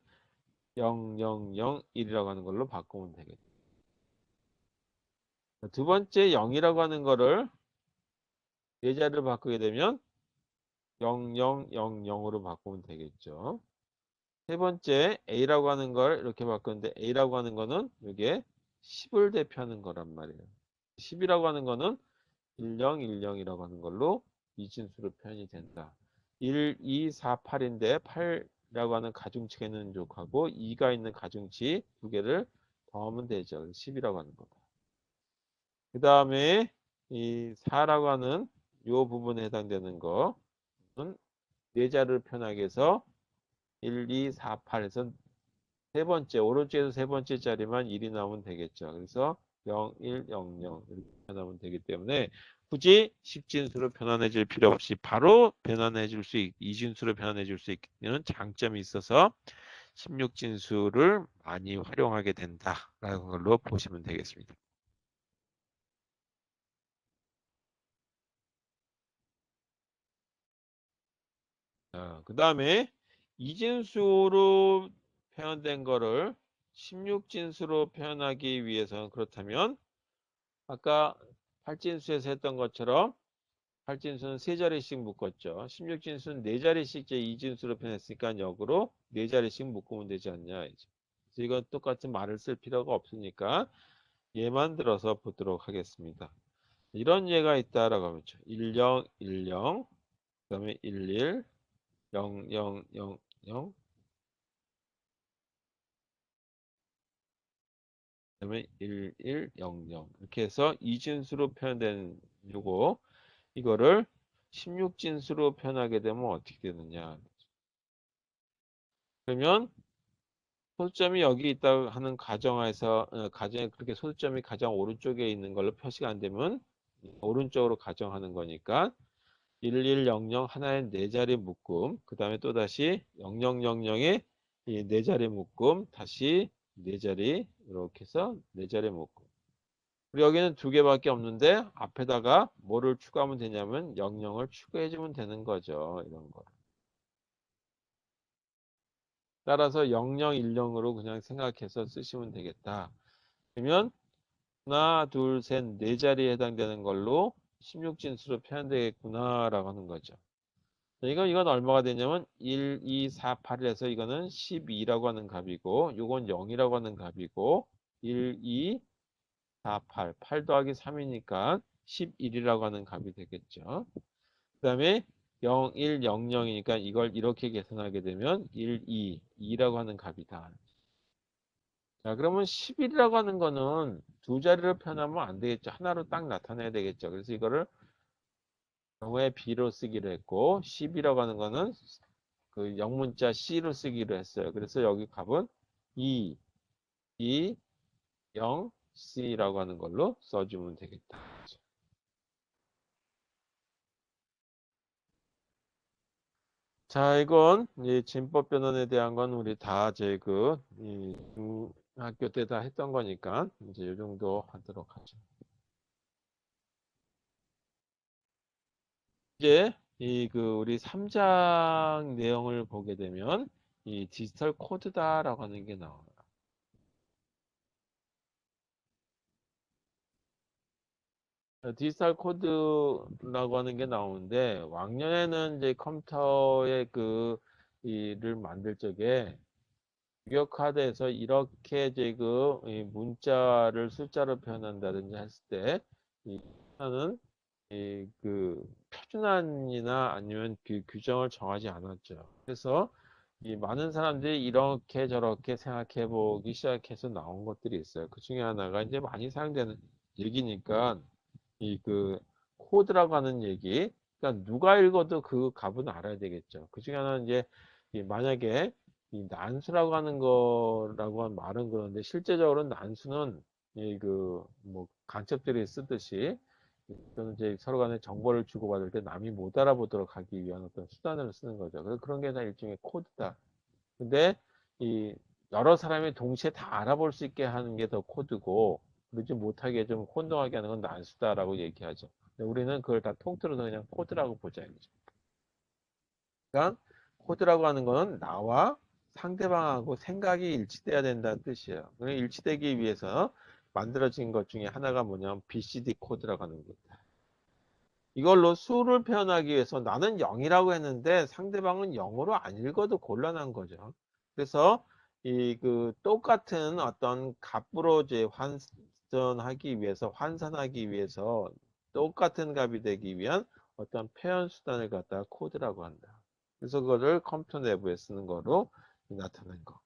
0, 0, 0, 1이라고 하는 걸로 바꾸면 되겠죠. 두 번째 0이라고 하는 거를 4자리로 바꾸게 되면 0, 0, 0, 0으로 바꾸면 되겠죠. 세 번째 A라고 하는 걸 이렇게 바꾸는데 A라고 하는 거는 이게 10을 대표하는 거란 말이에요. 10이라고 하는 거는 10, 10이라고 하는 걸로 이진수로 표현이 된다. 1, 2, 4, 8인데 8이라고 하는 가중치가 있는 쪽하고 2가 있는 가중치 두 개를 더하면 되죠. 10이라고 하는 거다. 그 다음에 이 4라고 하는 이 부분에 해당되는 거는 네 자리를 표현하기 위해서 1, 2, 4, 8에서 세 번째, 오른쪽에서 세 번째 자리만 1이 나오면 되겠죠. 그래서 0, 1, 0, 0 이렇게 변하면 되기 때문에 굳이 10진수로 변환해 줄 필요 없이 바로 변환해 줄 수 이진수로 변환해 줄 수 있는 장점이 있어서 16진수를 많이 활용하게 된다라는 걸로 보시면 되겠습니다. 그 다음에 이진수로 표현된 거를 16진수로 표현하기 위해서는 그렇다면 아까 8진수에서 했던 것처럼 8진수는 3자리씩 묶었죠. 16진수는 4자리씩 제 2진수로 표현했으니까 역으로 4자리씩 묶으면 되지 않냐. 이제. 그래서 이건 똑같은 말을 쓸 필요가 없으니까 얘만 들어서 보도록 하겠습니다. 이런 예가 있다라고 하면 10, 10, 그 다음에 11, 0, 0, 0, 0, 그 다음에 1, 1, 0, 0 이렇게 해서 2진수로 표현된 요거 이거를 16진수로 표현하게 되면 어떻게 되느냐. 그러면 소수점이 여기 있다고 하는 가정에서 가정에 그렇게 소수점이 가장 오른쪽에 있는 걸로 표시가 안 되면 오른쪽으로 가정하는 거니까 1100 하나의 네 자리 묶음 그 다음에 또 다시 0000에 이 네 자리 묶음 다시 네 자리 이렇게 해서 네 자리 묶음 그리고 여기는 두 개밖에 없는데 앞에다가 뭐를 추가하면 되냐면 00을 추가해 주면 되는 거죠. 이런 거. 따라서 0010으로 그냥 생각해서 쓰시면 되겠다. 그러면 하나, 둘, 셋, 네 자리에 해당되는 걸로 16진수로 표현되겠구나라고 하는 거죠. 이건 얼마가 되냐면 1, 2, 4, 8에서 이거는 12라고 하는 값이고 요건 0이라고 하는 값이고 1, 2, 4, 8, 8 더하기 3이니까 11이라고 하는 값이 되겠죠. 그 다음에 0, 1, 0, 0이니까 이걸 이렇게 계산하게 되면 1, 2라고 하는 값이다. 자, 그러면 11이라고 하는 거는 두 자리로 표현하면 안 되겠죠. 하나로 딱 나타내야 되겠죠. 그래서 이거를 경우에 B로 쓰기로 했고, 10이라고 하는 거는 그 영문자 C로 쓰기로 했어요. 그래서 여기 값은 2, 2, 0, C라고 하는 걸로 써주면 되겠다. 자, 이건 이 진법 변환에 대한 건 우리 다 제 학교 때 다 했던 거니까 이제 이 정도 하도록 하죠. 이제 우리 3장 내용을 보게 되면 이 디지털 코드다라고 하는 게 나와요. 디지털 코드라고 하는 게 나오는데 왕년에는 이제 컴퓨터의 이를 만들 적에 유격 카드에서 이렇게 이제 이 문자를 숫자로 표현한다든지 했을 때 이 하나는 표준안이나 아니면 그 규정을 정하지 않았죠. 그래서 이 많은 사람들이 이렇게 저렇게 생각해 보기 시작해서 나온 것들이 있어요. 그 중에 하나가 이제 많이 사용되는 얘기니까 코드라고 하는 얘기. 그러니까 누가 읽어도 그 값은 알아야 되겠죠. 그 중에 하나는 이제 만약에 이 난수라고 하는 거라고 한 말은 그런데 실제적으로는 난수는 뭐 간첩들이 쓰듯이 또는 이제 서로 간에 정보를 주고받을 때 남이 못 알아보도록 하기 위한 어떤 수단을 쓰는 거죠. 그래서 그런 게 다 일종의 코드다. 근데 이 여러 사람이 동시에 다 알아볼 수 있게 하는 게 더 코드고 그러지 못하게 좀 혼동하게 하는 건 난수다라고 얘기하죠. 근데 우리는 그걸 다 통틀어서 그냥 코드라고 보자 이거죠. 그러니까 코드라고 하는 거는 나와 상대방하고 생각이 일치돼야 된다는 뜻이에요. 일치되기 위해서 만들어진 것 중에 하나가 뭐냐면 BCD 코드라고 하는 겁니다. 이걸로 수를 표현하기 위해서 나는 0이라고 했는데 상대방은 0으로 안 읽어도 곤란한 거죠. 그래서 똑같은 어떤 값으로 이제 환전하기 위해서 환산하기 위해서 똑같은 값이 되기 위한 어떤 표현 수단을 갖다가 코드라고 한다. 그래서 그거를 컴퓨터 내부에 쓰는 거로 나타낸 거.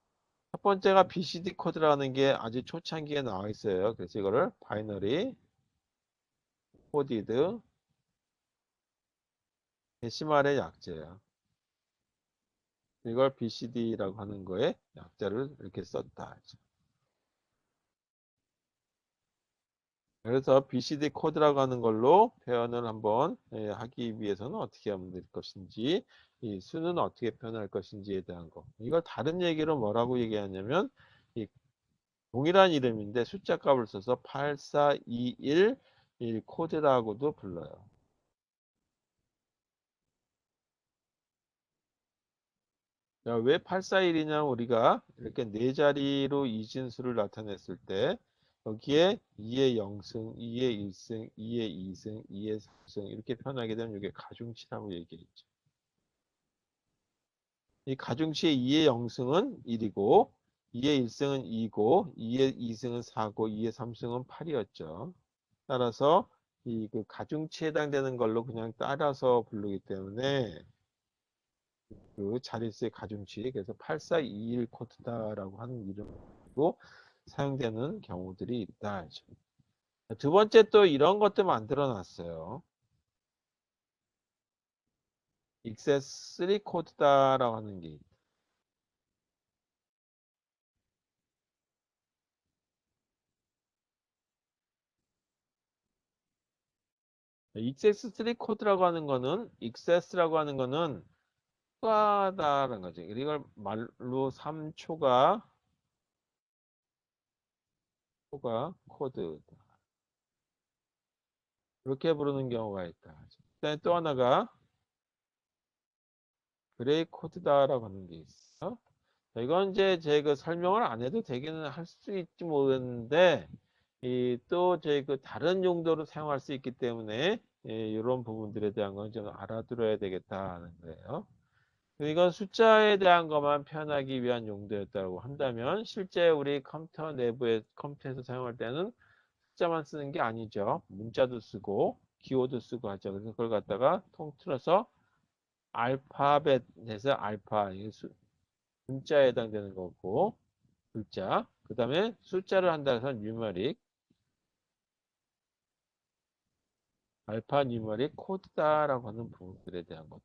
첫 번째가 BCD 코드라는 게 아주 초창기에 나와 있어요. 그래서 이거를 바이너리 코디드 데시말의 약자예요. 이걸 BCD라고 하는 거에 약자를 이렇게 썼다. 그래서 BCD 코드라고 하는 걸로 표현을 한번 하기 위해서는 어떻게 하면 될 것인지, 이 수는 어떻게 표현할 것인지에 대한 거. 이걸 다른 얘기로 뭐라고 얘기하냐면, 이 동일한 이름인데 숫자 값을 써서 8421 코드라고도 불러요. 자, 왜 841이냐 우리가 이렇게 네 자리로 이진수를 나타냈을 때 여기에 2의 0승, 2의 1승, 2의 2승, 2의 3승 이렇게 표현하게 되면 이게 가중치라고 얘기했죠. 이 가중치의 2의 0승은 1이고 2의 1승은 2고 2의 2승은 4고 2의 3승은 8이었죠. 따라서 가중치에 해당되는 걸로 그냥 따라서 부르기 때문에 그 자릿수의 가중치 그래서 8421 코드다라고 하는 이름으로 사용되는 경우들이 있다. 두 번째 또 이런 것도 만들어 놨어요. 익세스3 코드다라고 하는 게 있다. 익세스3 코드라고 하는 거는 익세스라고 하는 거는 추가다라는 거죠. 이걸 말로 3초가 코드 이렇게 부르는 경우가 있다. 그다음에 또 하나가 그레이 코드다라고 하는 게 있어. 자, 이건 이제 제가 설명을 안 해도 되기는 할 수 있지 모르겠는데 이 또 제 다른 용도로 사용할 수 있기 때문에 이런 부분들에 대한 건 좀 알아들어야 되겠다는 거예요. 이건 숫자에 대한 것만 표현하기 위한 용도였다고 한다면 실제 우리 컴퓨터에서 사용할 때는 숫자만 쓰는 게 아니죠. 문자도 쓰고 기호도 쓰고 하죠. 그래서 그걸 갖다가 통틀어서 알파벳에서 알파, 이게 문자에 해당되는 거고, 글자. 그 다음에 숫자를 한다 해서 뉴머릭, 알파 뉴머릭 코드다라고 하는 부분들에 대한 것들.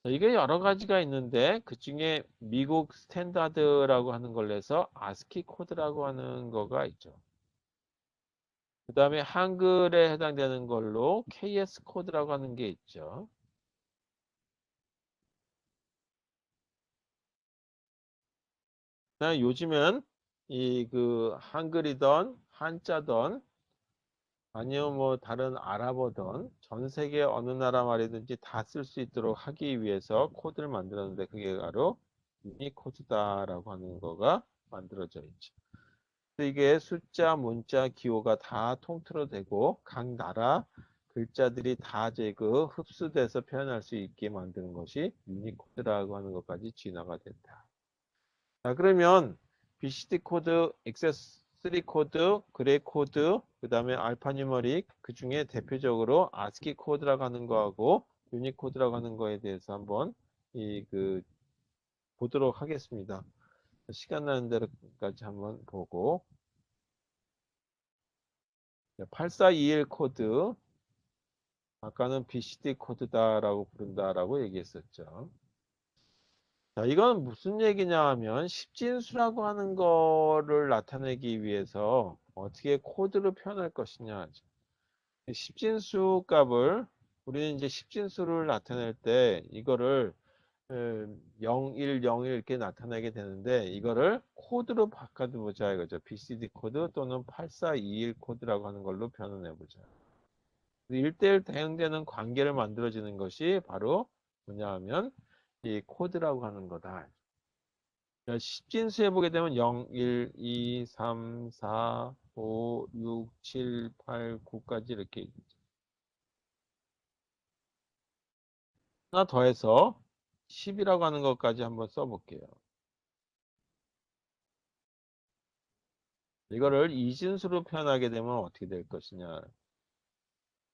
자, 이게 여러 가지가 있는데, 그 중에 미국 스탠다드라고 하는 걸로 해서 아스키 코드라고 하는 거가 있죠. 그 다음에 한글에 해당되는 걸로 KS 코드라고 하는 게 있죠. 요즘은 이 그 한글이던 한자던 아니면 뭐 다른 아랍어든 전 세계 어느 나라 말이든지 다 쓸 수 있도록 하기 위해서 코드를 만들었는데 그게 바로 유니코드다라고 하는 거가 만들어져 있죠. 이게 숫자, 문자, 기호가 다 통틀어 되고 각 나라 글자들이 다 이제 그 흡수돼서 표현할 수 있게 만드는 것이 유니코드라고 하는 것까지 진화가 됐다. 자, 그러면 BCD 코드, XS3 코드, 그레이 코드, 그 다음에 알파뉴머릭, 그 중에 대표적으로 아스키 코드라고 하는 거하고 유니코드라고 하는 거에 대해서 한번 보도록 하겠습니다. 시간 나는 대로까지 한번 보고 8421 코드, 아까는 BCD 코드다라고 부른다라고 얘기했었죠. 자, 이건 무슨 얘기냐 하면 십진수라고 하는 거를 나타내기 위해서 어떻게 코드로 표현할 것이냐. 십진수 값을 우리는 이제 십진수를 나타낼 때 이거를 0, 1, 0, 1 이렇게 나타내게 되는데 이거를 코드로 바꿔보자 이거죠. BCD 코드 또는 8421 코드라고 하는 걸로 표현해 보자. 1대1 대응되는 관계를 만들어지는 것이 바로 뭐냐 하면 이 코드라고 하는 거다. 십진수 해보게 되면 0, 1, 2, 3, 4, 5, 6, 7, 8, 9까지 이렇게 있죠. 하나 더해서 10이라고 하는 것까지 한번 써볼게요. 이거를 이진수로 표현하게 되면 어떻게 될 것이냐.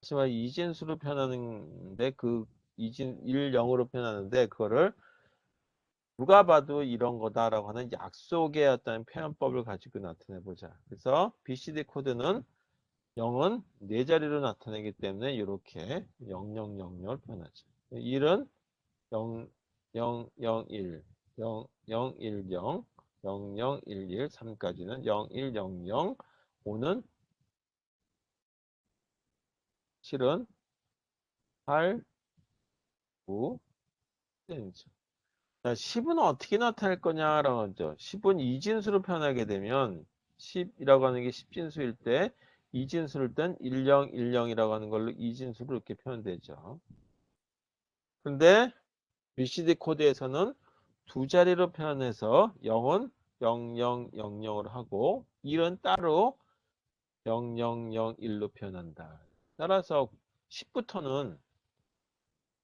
하지만 이진수로 표현하는데 그 이진 1, 0으로 표현하는데 그거를 누가 봐도 이런 거다라고 하는 약속의 어떤 표현법을 가지고 나타내 보자. 그래서 BCD 코드는 0은 네 자리로 나타내기 때문에 이렇게 0000을 표현하죠. 1은 0, 0, 0, 1, 0, 0, 1, 0, 0, 0, 1, 1, 3까지는 0, 1, 0, 0, 5는 7은 8, 9, 10. 자, 10은 어떻게 나타낼 거냐라고 하죠. 10은 이진수로 표현하게 되면 10이라고 하는 게 10진수일 때 이진수일 땐 10, 10이라고 하는 걸로 이진수로 이렇게 표현되죠. 근데 BCD 코드에서는 두 자리로 표현해서 0은 0000으로 하고 1은 따로 0001로 표현한다. 따라서 10부터는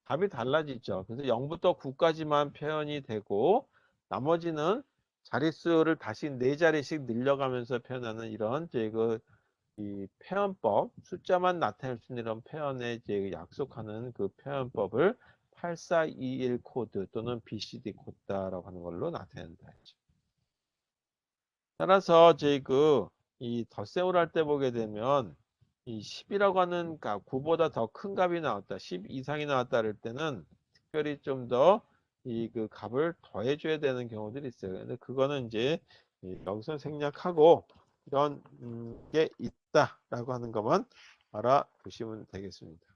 답이 달라지죠. 그래서 0부터 9까지만 표현이 되고 나머지는 자릿수를 다시 4자리씩 늘려가면서 표현하는 이런 이 표현법, 숫자만 나타낼 수 있는 이런 표현에 이제 약속하는 그 표현법을 8421 코드 또는 BCD 코드라고 하는 걸로 나타낸다. 따라서 이 덧셈을 할 때 보게 되면 이 10이라고 하는 값, 9보다 더 큰 값이 나왔다. 10 이상이 나왔다 할 때는 특별히 좀 더 그 값을 더해줘야 되는 경우들이 있어요. 근데 그거는 이제 여기서 생략하고 이런 게 있다라고 하는 것만 알아두시면 되겠습니다.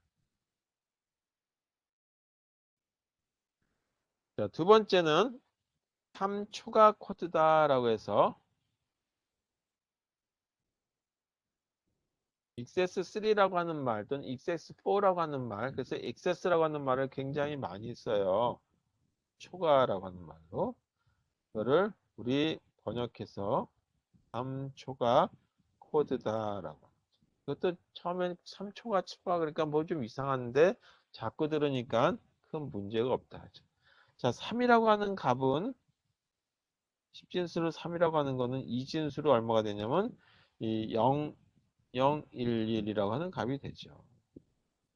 자, 두 번째는 3초가 코드다라고 해서 XS3라고 하는 말 또는 XS4라고 하는 말, 그래서 XS라고 하는 말을 굉장히 많이 써요. 초과라고 하는 말로. 그거를 우리 번역해서 3초가 코드다라고. 그것도 처음엔 3초가 초과 그러니까 뭐 좀 이상한데 자꾸 들으니까 큰 문제가 없다. 자, 3이라고 하는 값은 10진수로 3이라고 하는 거는 이진수로 얼마가 되냐면 이 0, 0, 1, 1이라고 하는 값이 되죠.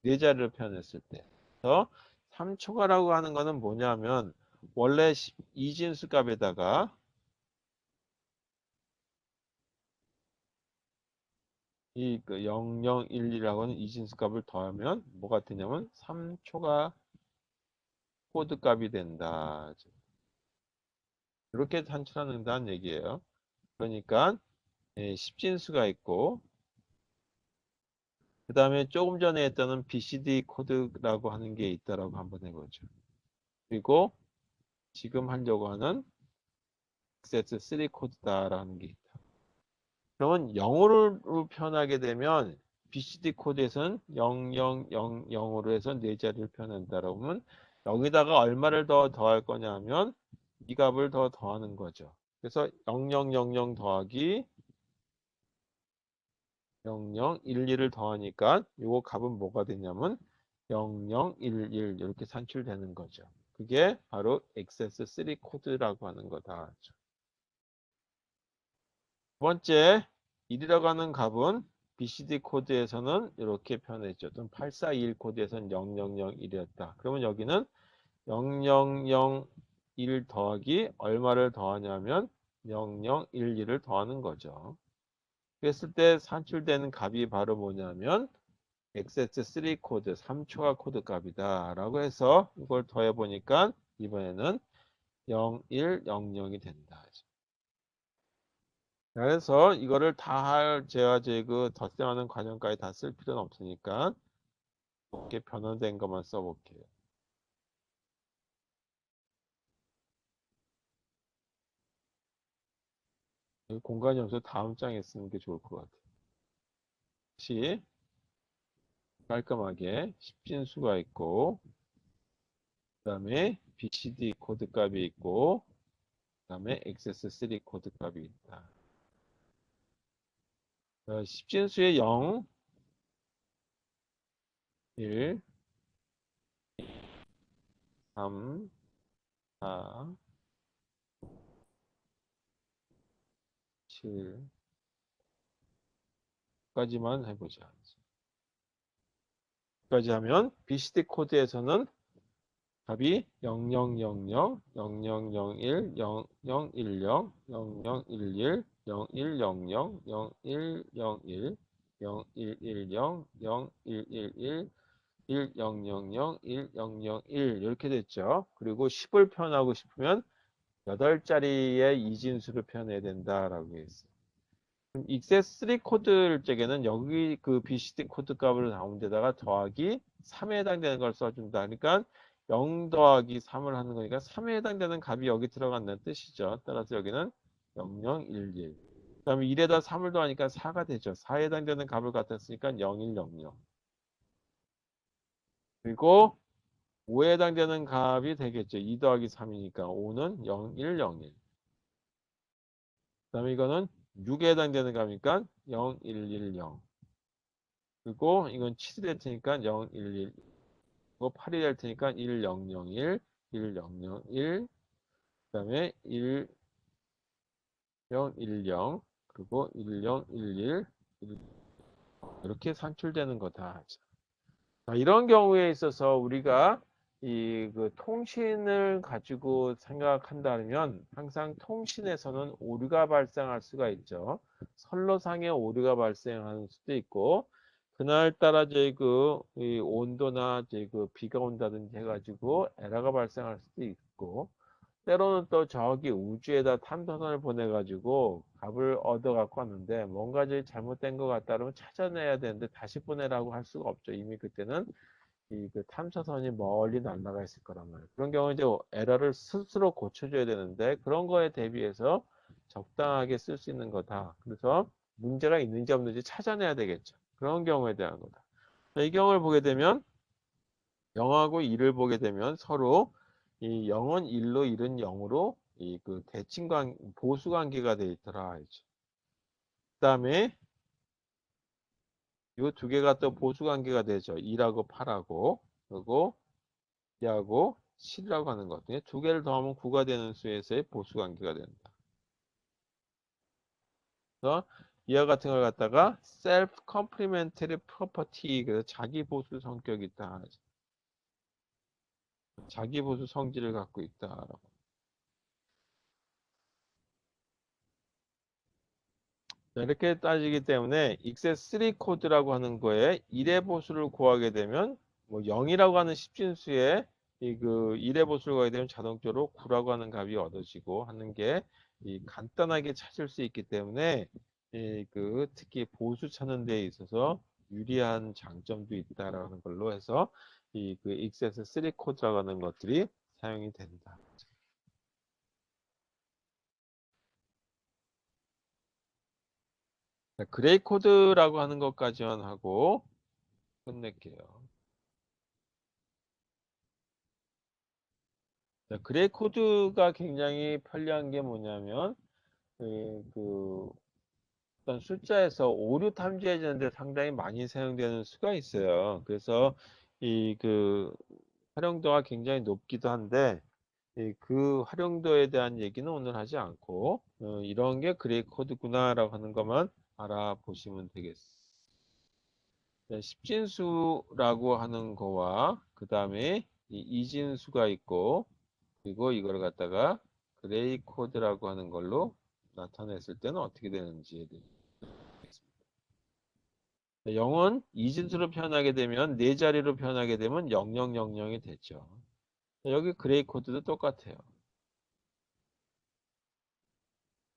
네 자리를 표현했을 때. 그래서 3초가라고 하는 거는 뭐냐면 원래 이진수 값에다가 이 0011이라고 하는 이진수 값을 더하면 뭐가 되냐면 3초가 코드 값이 된다. 이렇게 산출한다는 얘기예요. 그러니까 10진수가 있고 그 다음에 조금 전에 했던 BCD 코드라고 하는 게 있다라고 한번 해보죠. 그리고 지금 하려고 하는 XS3 코드다라는 게 있다. 그러면 0으로 표현하게 되면 BCD 코드에서는 0000으로 해서 네 자리를 표현한다라고 하면 여기다가 얼마를 더 더할 거냐 하면 이 값을 더 더하는 거죠. 그래서 0000 더하기 0011을 더하니까 요 값은 뭐가 되냐면 0011 이렇게 산출되는 거죠. 그게 바로 XS3 코드라고 하는 거다. 두 번째 1이라고 하는 값은 BCD 코드에서는 이렇게 표현했죠. 또는 8421 코드에서는 0001이었다. 그러면 여기는 0001 더하기 얼마를 더하냐면 0011을 더하는 거죠. 그랬을 때 산출되는 값이 바로 뭐냐면 XS3 코드, 3초가 코드 값이다. 라고 해서 이걸 더해보니까 이번에는 0100이 된다. 그래서 이거를 제가 그 덧셈하는 과정까지 다 쓸 필요는 없으니까 이렇게 변환된 것만 써볼게요. 여기 공간이 없어서 다음 장에 쓰는 게 좋을 것 같아요. 혹시 깔끔하게 10진수가 있고 그 다음에 BCD 코드 값이 있고 그 다음에 XS3 코드 값이 있다. 10진수의 0, 1, 3, 4, 7까지만 해보자. 까지 하면 BCD 코드에서는 답이 0000, 0001, 0010, 0011, 0100, 0101, 0110, 0111, 1000, 1001 이렇게 됐죠. 그리고 10을 표현하고 싶으면 8자리의 이진수를 표현해야 된다라고 했어요. 익세스3 코드일 적에는 여기 그 BCD 코드 값을 나온 데다가 더하기 3에 해당되는 걸 써준다. 그러니까 0 더하기 3을 하는 거니까 3에 해당되는 값이 여기 들어간다는 뜻이죠. 따라서 여기는 0011. 그 다음에 1에다 3을 더하니까 4가 되죠. 4에 해당되는 값을 갖다 쓰니까 0100. 그리고 5에 해당되는 값이 되겠죠. 2 더하기 3이니까 5는 0101. 그 다음에 이거는 6에 해당되는 값이니까 0110. 그리고 이건 7이 될 테니까 011. 그리고 8이 될 테니까 1001, 1001. 그 다음에 1010. 그리고 1011. 이렇게 산출되는 거다. 자, 이런 경우에 있어서 우리가 이 그 통신을 가지고 생각한다면 항상 통신에서는 오류가 발생할 수가 있죠. 선로상의 오류가 발생할 수도 있고 그날따라 저희 이 온도나 저희 비가 온다든지 해가지고 에러가 발생할 수도 있고 때로는 또 저기 우주에다 탐사선을 보내가지고 값을 얻어 갖고 왔는데 뭔가 좀 잘못된 것 같다 그러면 찾아내야 되는데 다시 보내라고 할 수가 없죠. 이미 그때는 이 그 탐사선이 멀리 날아가 있을 거란 말이에요. 그런 경우에 이제 에러를 스스로 고쳐줘야 되는데 그런 거에 대비해서 적당하게 쓸 수 있는 거다. 그래서 문제가 있는지 없는지 찾아내야 되겠죠. 그런 경우에 대한 거다. 이 경우를 보게 되면 0하고 1을 보게 되면 서로 이 0은 1로 1은 0으로 이 그 보수 관계가 돼 있더라. 그다음에 이 두 개가 또 보수 관계가 되죠. 2하고 8하고 그리고 2하고 7이라고 하는 것. 두 개를 더하면 9가 되는 수에서의 보수 관계가 된다. 그래서 이와 같은 걸 갖다가 self complementary property 그래서 자기 보수 성격이 있다. 자기 보수 성질을 갖고 있다라고. 자, 이렇게 따지기 때문에 XS3 코드라고 하는 거에 1의 보수를 구하게 되면 뭐 0이라고 하는 십진수에 이그 1의 보수를 구하게 되면 자동적으로 9라고 하는 값이 얻어지고 하는 게 이 간단하게 찾을 수 있기 때문에 이그 특히 보수 찾는 데 있어서 유리한 장점도 있다라는 걸로 해서 이 그 XS3 코드라고 하는 것들이 사용이 된다. 자, 그레이 코드라고 하는 것까지만 하고 끝낼게요. 자, 그레이 코드가 굉장히 편리한 게 뭐냐면 그 어떤 숫자에서 오류 탐지해주는데 상당히 많이 사용되는 수가 있어요. 그래서 이 그 활용도가 굉장히 높기도 한데 그 활용도에 대한 얘기는 오늘 하지 않고 이런 게 그레이 코드구나라고 하는 것만 알아보시면 되겠습니다. 십진수라고 하는 거와 그 다음에 이 이진수가 있고 그리고 이걸 갖다가 그레이 코드라고 하는 걸로 나타냈을 때는 어떻게 되는지에 대해서 보겠습니다. 0은 이진수로 표현하게 되면 네 자리로 표현하게 되면 0000이 되죠. 여기 그레이 코드도 똑같아요.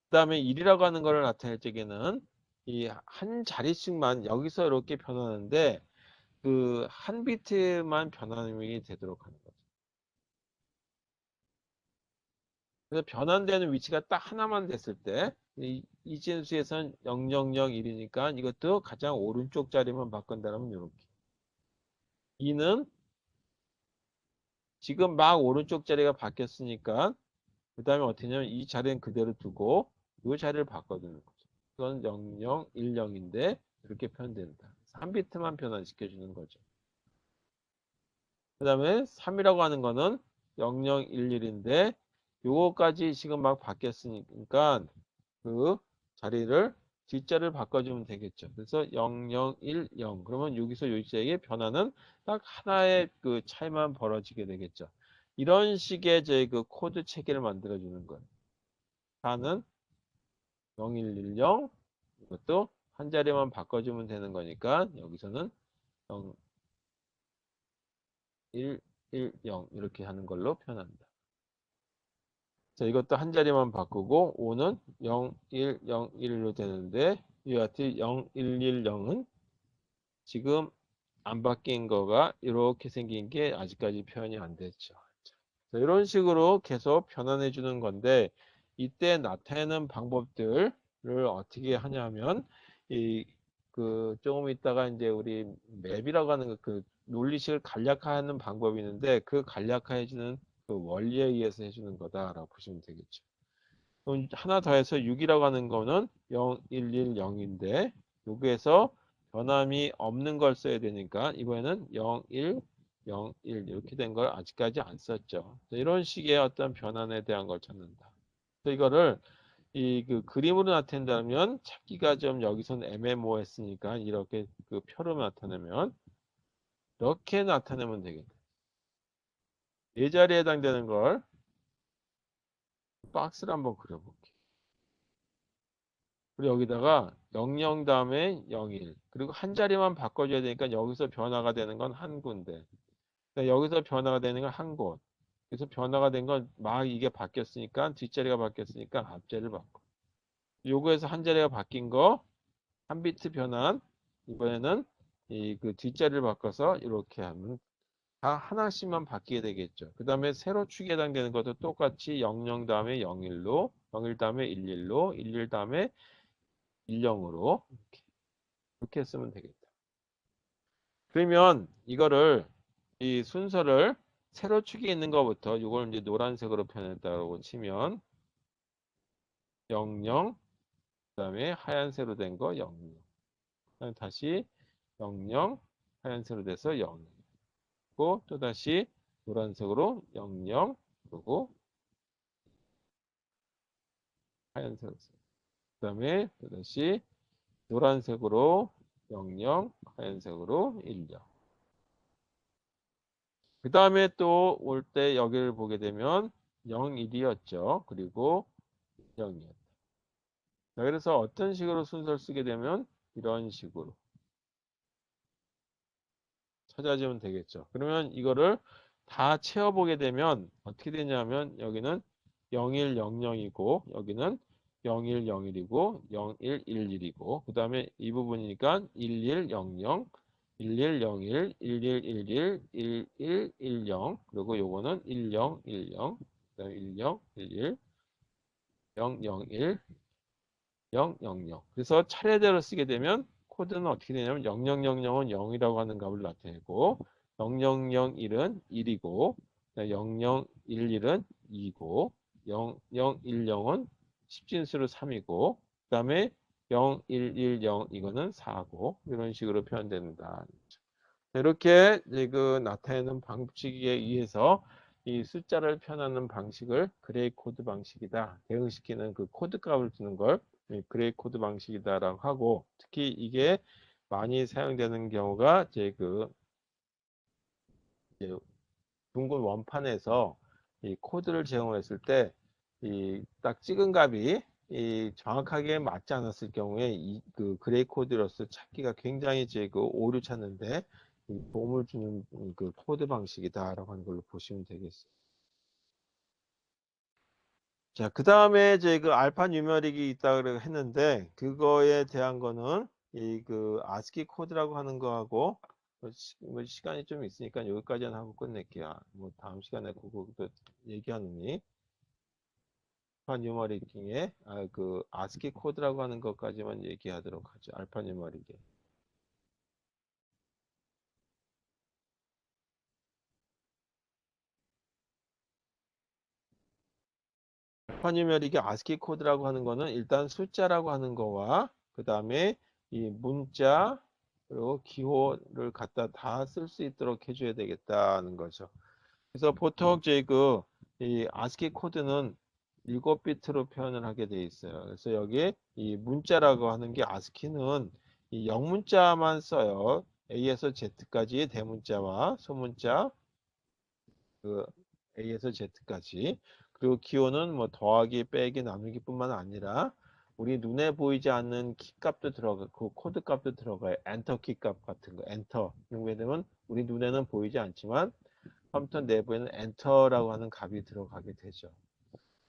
그 다음에 1이라고 하는 거를 나타낼 적에는 이 한 자리씩만 여기서 이렇게 변하는데 그 한 비트만 변환이 되도록 하는 거죠. 그래서 변환되는 위치가 딱 하나만 됐을 때, 이 진수에선 0001이니까 이것도 가장 오른쪽 자리만 바꾼다면 이렇게. 2는 지금 막 오른쪽 자리가 바뀌었으니까, 그 다음에 어떻게 하냐면 이 자리는 그대로 두고, 이 자리를 바꿔주는 거죠. 그건 0010인데, 이렇게 표현된다. 3비트만 변환시켜주는 거죠. 그 다음에 3이라고 하는 거는 0011인데, 요거까지 지금 막 바뀌었으니까, 그 자리를 뒷자를 바꿔주면 되겠죠. 그래서 0010 그러면 여기서 여기까지의 변화는 딱 하나의 그 차이만 벌어지게 되겠죠. 이런 식의 저희 그 코드 체계를 만들어 주는 거예요. 4는 0110 이것도 한 자리만 바꿔주면 되는 거니까 여기서는 0110 이렇게 하는 걸로 표현합니다. 자, 이것도 한 자리만 바꾸고 5는 0101로 되는데 이와 같이 0110은 지금 안 바뀐 거가 이렇게 생긴 게 아직까지 표현이 안 됐죠. 자, 이런 식으로 계속 변환해 주는 건데 이때 나타내는 방법들을 어떻게 하냐면 이 그 조금 있다가 이제 우리 맵이라고 하는 그 논리식을 간략화하는 방법이 있는데 그 간략화해 주는 그 원리에 의해서 해주는 거다라고 보시면 되겠죠. 그럼 하나 더해서 6이라고 하는 거는 0110인데 여기에서 변함이 없는 걸 써야 되니까 이번에는 0101 이렇게 된 걸 아직까지 안 썼죠. 이런 식의 어떤 변환에 대한 걸 찾는다. 그래서 이거를 이 그 그림으로 나타낸다면 찾기가 좀 여기서는 애매모호했으니까 이렇게 그 표로 나타내면 이렇게 나타내면 되겠다. 네 자리에 해당되는 걸 박스를 한번 그려볼게요. 그리고 여기다가 00 다음에 01 그리고 한 자리만 바꿔줘야 되니까 여기서 변화가 되는 건 한 군데 그러니까 여기서 변화가 되는 건 한 곳 그래서 변화가 된 건 막 이게 바뀌었으니까 뒷자리가 바뀌었으니까 앞자리를 바꿔 요거에서 한 자리가 바뀐 거 한 비트 변환 이번에는 이 그 뒷자리를 바꿔서 이렇게 하면 다 하나씩만 바뀌게 되겠죠. 그 다음에 세로 축에 해당되는 것도 똑같이 00 다음에 01로 01 다음에 11로 11 다음에 10으로 이렇게 쓰면 되겠다. 그러면 이거를 이 순서를 세로축에 있는 것부터 이걸 이제 노란색으로 표현했다고 치면 00 그다음에 하얀색으로 된 거 00. 그다음에 다시 00 하얀색으로 돼서 0. 그리고 또 다시 노란색으로 00 그리고 하얀색으로 써요. 그다음에 또 다시 노란색으로 00 하얀색으로 10. 그 다음에 또 올 때 여기를 보게 되면 0, 1이었죠. 그리고 0이었죠. 그래서 어떤 식으로 순서를 쓰게 되면 이런 식으로 찾아주면 되겠죠. 그러면 이거를 다 채워보게 되면 어떻게 되냐면 여기는 0100이고 여기는 0101이고 0111이고 그 다음에 이 부분이니까 1100, 1101, 1111, 1110 그리고 요거는 1010, 그다음에 1011, 001, 000. 그래서 차례대로 쓰게 되면 코드는 어떻게 되냐면 0000은 0이라고 하는 값을 나타내고 0001은 1이고 0011은 2고 0010은 10진수로 3이고 그 다음에 0110 이거는 4고 이런 식으로 표현된다. 이렇게 이제 그 나타내는 방식에 의해서 이 숫자를 표현하는 방식을 그레이 코드 방식이다. 대응시키는 그 코드 값을 주는 걸 그레이 코드 방식이다라고 하고 특히 이게 많이 사용되는 경우가 이제 그 이제 둥근 원판에서 이 코드를 제공했을 때 이 딱 찍은 값이 이 정확하게 맞지 않았을 경우에 이 그 그레이 코드로서 찾기가 굉장히 이제 그 오류 찾는데 도움을 주는 그 코드 방식이다라고 하는 걸로 보시면 되겠습니다. 자, 그 다음에 이제 그 알파 뉴메릭이 있다고 했는데 그거에 대한 거는 이 그 아스키 코드라고 하는 거하고 뭐 시간이 좀 있으니까 여기까지는 하고 끝낼게요. 뭐 다음 시간에 그거도 얘기하느니 알파 뉴머릭의 그 아스키 코드라고 하는 것까지만 얘기하도록 하죠. 알파 뉴머릭에. 알파뉴메릭의 아스키 코드라고 하는 거는 일단 숫자라고 하는 거와 그 다음에 이 문자 그리고 기호를 갖다 다 쓸 수 있도록 해줘야 되겠다는 거죠. 그래서 보통 이제 이 아스키 코드는 7비트로 표현을 하게 돼 있어요. 그래서 여기에 이 문자라고 하는 게 아스키는 이 영문자만 써요. A에서 Z까지 대문자와 소문자 그 A에서 Z까지. 그리고 기호는 뭐 더하기, 빼기, 나누기뿐만 아니라 우리 눈에 보이지 않는 키 값도 들어가고 코드 값도 들어가요. 엔터 키 값 같은 거. 엔터. 이렇게 되면 우리 눈에는 보이지 않지만 컴퓨터 내부에는 엔터라고 하는 값이 들어가게 되죠.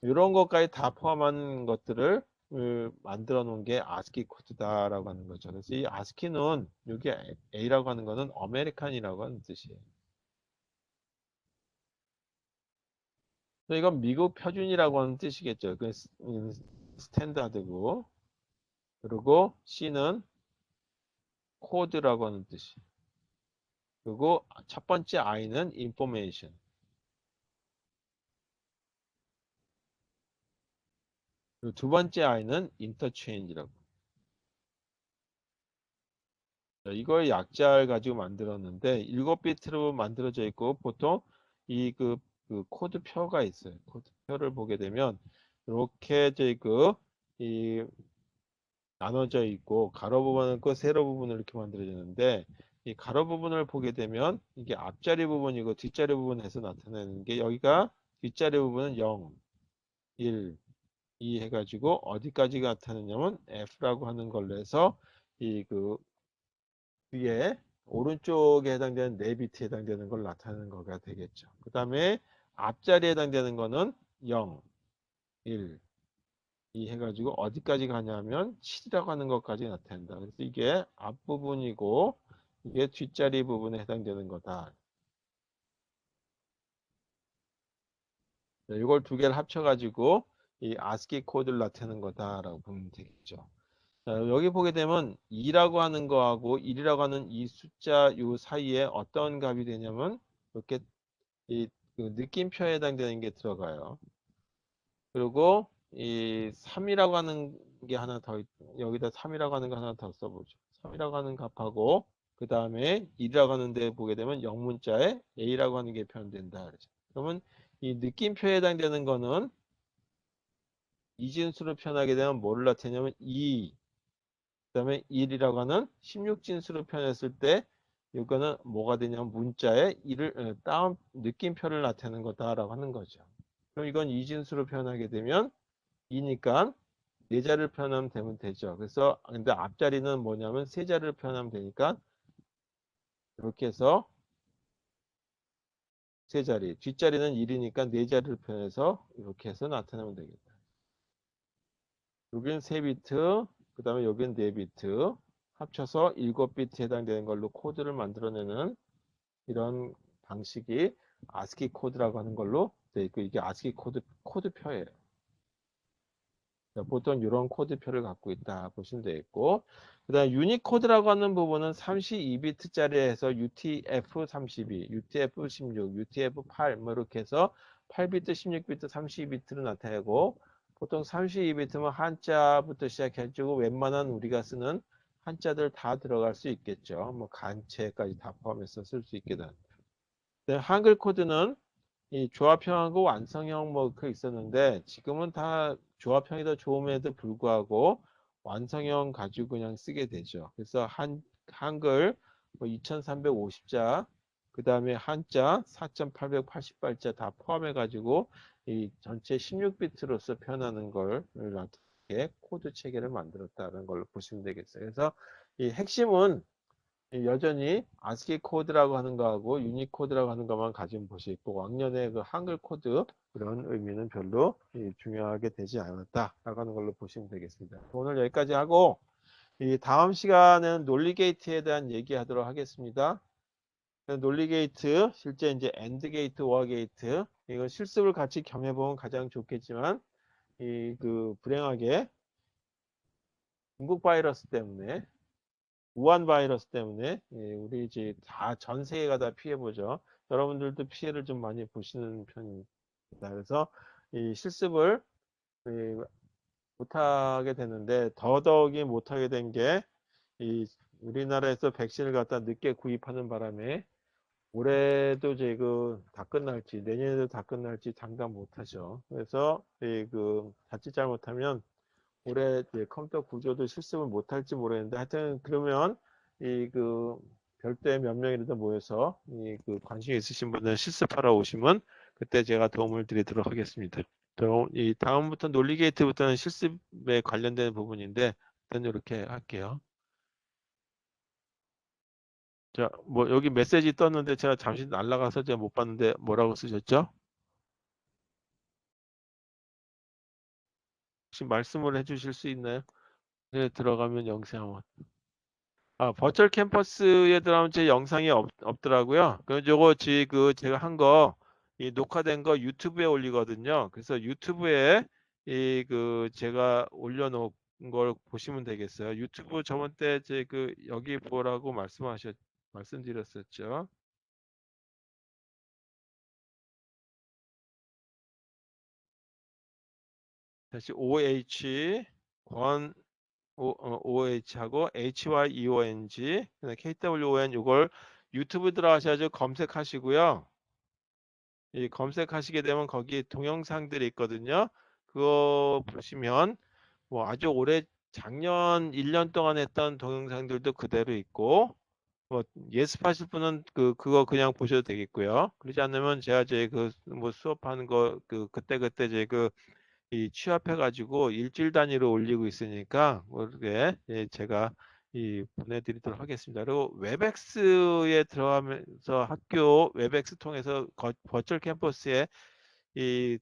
이런 것까지 다 포함한 것들을 만들어 놓은 게 아스키 코드다라고 하는 거죠. 그래서 이 아스키는 여기 A라고 하는 거는 아메리칸이라고 하는 뜻이에요. 이건 미국 표준이라고 하는 뜻이겠죠. 그 스탠다드고. 그리고 C는 코드라고 하는 뜻이. 그리고 첫 번째 I는 information. 그리고 두 번째 I는 interchange라고. 이걸 약자를 가지고 만들었는데 7비트로 만들어져 있고 보통 이 그 코드표가 있어요. 코드표를 보게 되면 이렇게 이 나눠져 있고 가로 부분은 있고 세로 부분을 이렇게 만들어지는데 이 가로 부분을 보게 되면 이게 앞자리 부분이고 뒷자리 부분에서 나타내는 게 여기가 뒷자리 부분은 0, 1, 2 해가지고 어디까지 나타내냐면 F라고 하는 걸로 해서 이 그 위에 오른쪽에 해당되는 4비트에 해당되는 걸 나타내는 거가 되겠죠. 그 다음에 앞자리에 해당되는 거는 0, 1, 이 해가지고 어디까지 가냐면 7이라고 하는 것까지 나타낸다. 그래서 이게 앞부분이고 이게 뒷자리 부분에 해당되는 거다. 이걸 두 개를 합쳐가지고 이 ASCII 코드를 나타내는 거다라고 보면 되겠죠. 자, 여기 보게 되면 2라고 하는 거하고 1이라고 하는 이 숫자 요 사이에 어떤 값이 되냐면 이렇게 그 느낌표에 해당되는 게 들어가요. 그리고 이 3이라고 하는 게 하나 더 여기다 3이라고 하는 거 하나 더 써보죠. 3이라고 하는 값하고 그 다음에 1이라고 하는 데 보게 되면 영문자에 A라고 하는 게 표현된다. 그러죠. 그러면 이 느낌표에 해당되는 거는 이진수로 표현하게 되면 뭐를 나타내냐면 2, 그 다음에 1이라고 하는 16진수로 표현했을 때 이거는 뭐가 되냐면 문자에 다운 느낌표를 나타내는 거다라고 하는 거죠. 그럼 이건 이진수로 표현하게 되면 2니까 네 자리를 표현하면 되죠. 그래서 근데 앞자리는 뭐냐면 세 자리를 표현하면 되니까 이렇게 해서 세 자리, 뒷자리는 1이니까 네 자리를 표현해서 이렇게 해서 나타내면 되겠다. 여기는 3비트, 그 다음에 여기는 4비트 합쳐서 7비트에 해당되는 걸로 코드를 만들어내는 이런 방식이 아스키 코드라고 하는 걸로 돼 있고, 이게 아스키 코드표예요. 보통 이런 코드표를 갖고 있다 보시면 되겠고, 그 다음 유니코드라고 하는 부분은 32비트짜리에서 UTF-32, UTF-16, UTF-8 뭐 이렇게 해서 8비트, 16비트, 32비트로 나타내고, 보통 32비트면 한자부터 시작해가지고 웬만한 우리가 쓰는 한자들 다 들어갈 수 있겠죠. 뭐 간체까지 다 포함해서 쓸 수 있게 된. 한글 코드는 이 조합형하고 완성형 뭐 그 있었는데, 지금은 다 조합형이 더 좋음에도 불구하고 완성형 가지고 그냥 쓰게 되죠. 그래서 한글 뭐 2350자, 그 다음에 한자 4880발자 다 포함해 가지고 이 전체 16비트로서 표현하는 걸 이렇게 코드 체계를 만들었다는 걸로 보시면 되겠어요. 그래서 이 핵심은 여전히 아스키 코드라고 하는 거하고 유니코드라고 하는 것만 가지고 보시고, 왕년의 그 한글 코드 그런 의미는 별로 중요하게 되지 않았다라고 하는 걸로 보시면 되겠습니다. 오늘 여기까지 하고, 이 다음 시간에는 논리 게이트에 대한 얘기하도록 하겠습니다. 논리 게이트, 실제 이제 엔드 게이트, 오어 게이트, 이거 실습을 같이 겸해보면 가장 좋겠지만, 이 그 불행하게 중국 바이러스 때문에, 우한 바이러스 때문에 우리 이제 다 전 세계가 다 피해보죠. 여러분들도 피해를 좀 많이 보시는 편입니다. 그래서 이 실습을 못하게 되는데, 더더욱이 못하게 된 게 이 우리나라에서 백신을 갖다 늦게 구입하는 바람에 올해도 이제 그 다 끝날지 내년에도 다 끝날지 장담 못하죠. 그래서 자칫 잘못하면 올해 컴퓨터 구조도 실습을 못할지 모르겠는데, 하여튼 그러면 별도의 몇 명이라도 모여서 관심 있으신 분들 실습하러 오시면 그때 제가 도움을 드리도록 하겠습니다. 이 다음부터 논리 게이트부터는 실습에 관련된 부분인데 일단 이렇게 할게요. 자, 뭐 여기 메시지 떴는데 제가 잠시 날라가서 제가 못 봤는데 뭐라고 쓰셨죠? 혹시 말씀을 해주실 수 있나요? 네, 들어가면 영상. 버추얼 캠퍼스에 들어가면 제 영상이 없더라고요. 그래서 요거 제가 한 거, 이 녹화된 거 유튜브에 올리거든요. 그래서 유튜브에 제가 올려놓은 걸 보시면 되겠어요. 유튜브 저번 때 여기 보라고 말씀드렸었죠. 다시 OH 권 OH하고 HYEONG, KWON 이걸 유튜브 들어가셔서 검색하시고요. 이 검색하시게 되면 거기 동영상들이 있거든요. 그거 보시면 뭐 아주 오래 작년 1년 동안 했던 동영상들도 그대로 있고, 뭐 예습하실 분은 그거 그냥 보셔도 되겠고요. 그러지 않으면 제가 뭐 수업하는 거 그때 이 취합해가지고 일주일 단위로 올리고 있으니까 모르게 제가 보내드리도록 하겠습니다. 그리고 웹엑스에 들어가면서 학교 웹엑스 통해서 버추얼 캠퍼스에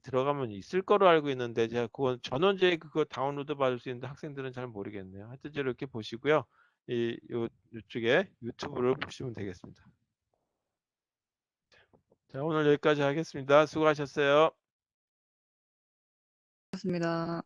들어가면 있을 거로 알고 있는데, 제가 그건 전원제 그거 다운로드 받을 수 있는데 학생들은 잘 모르겠네요. 하여튼 이렇게 보시고요. 이쪽에 유튜브를 보시면 되겠습니다. 자, 오늘 여기까지 하겠습니다. 수고하셨어요. 고맙습니다.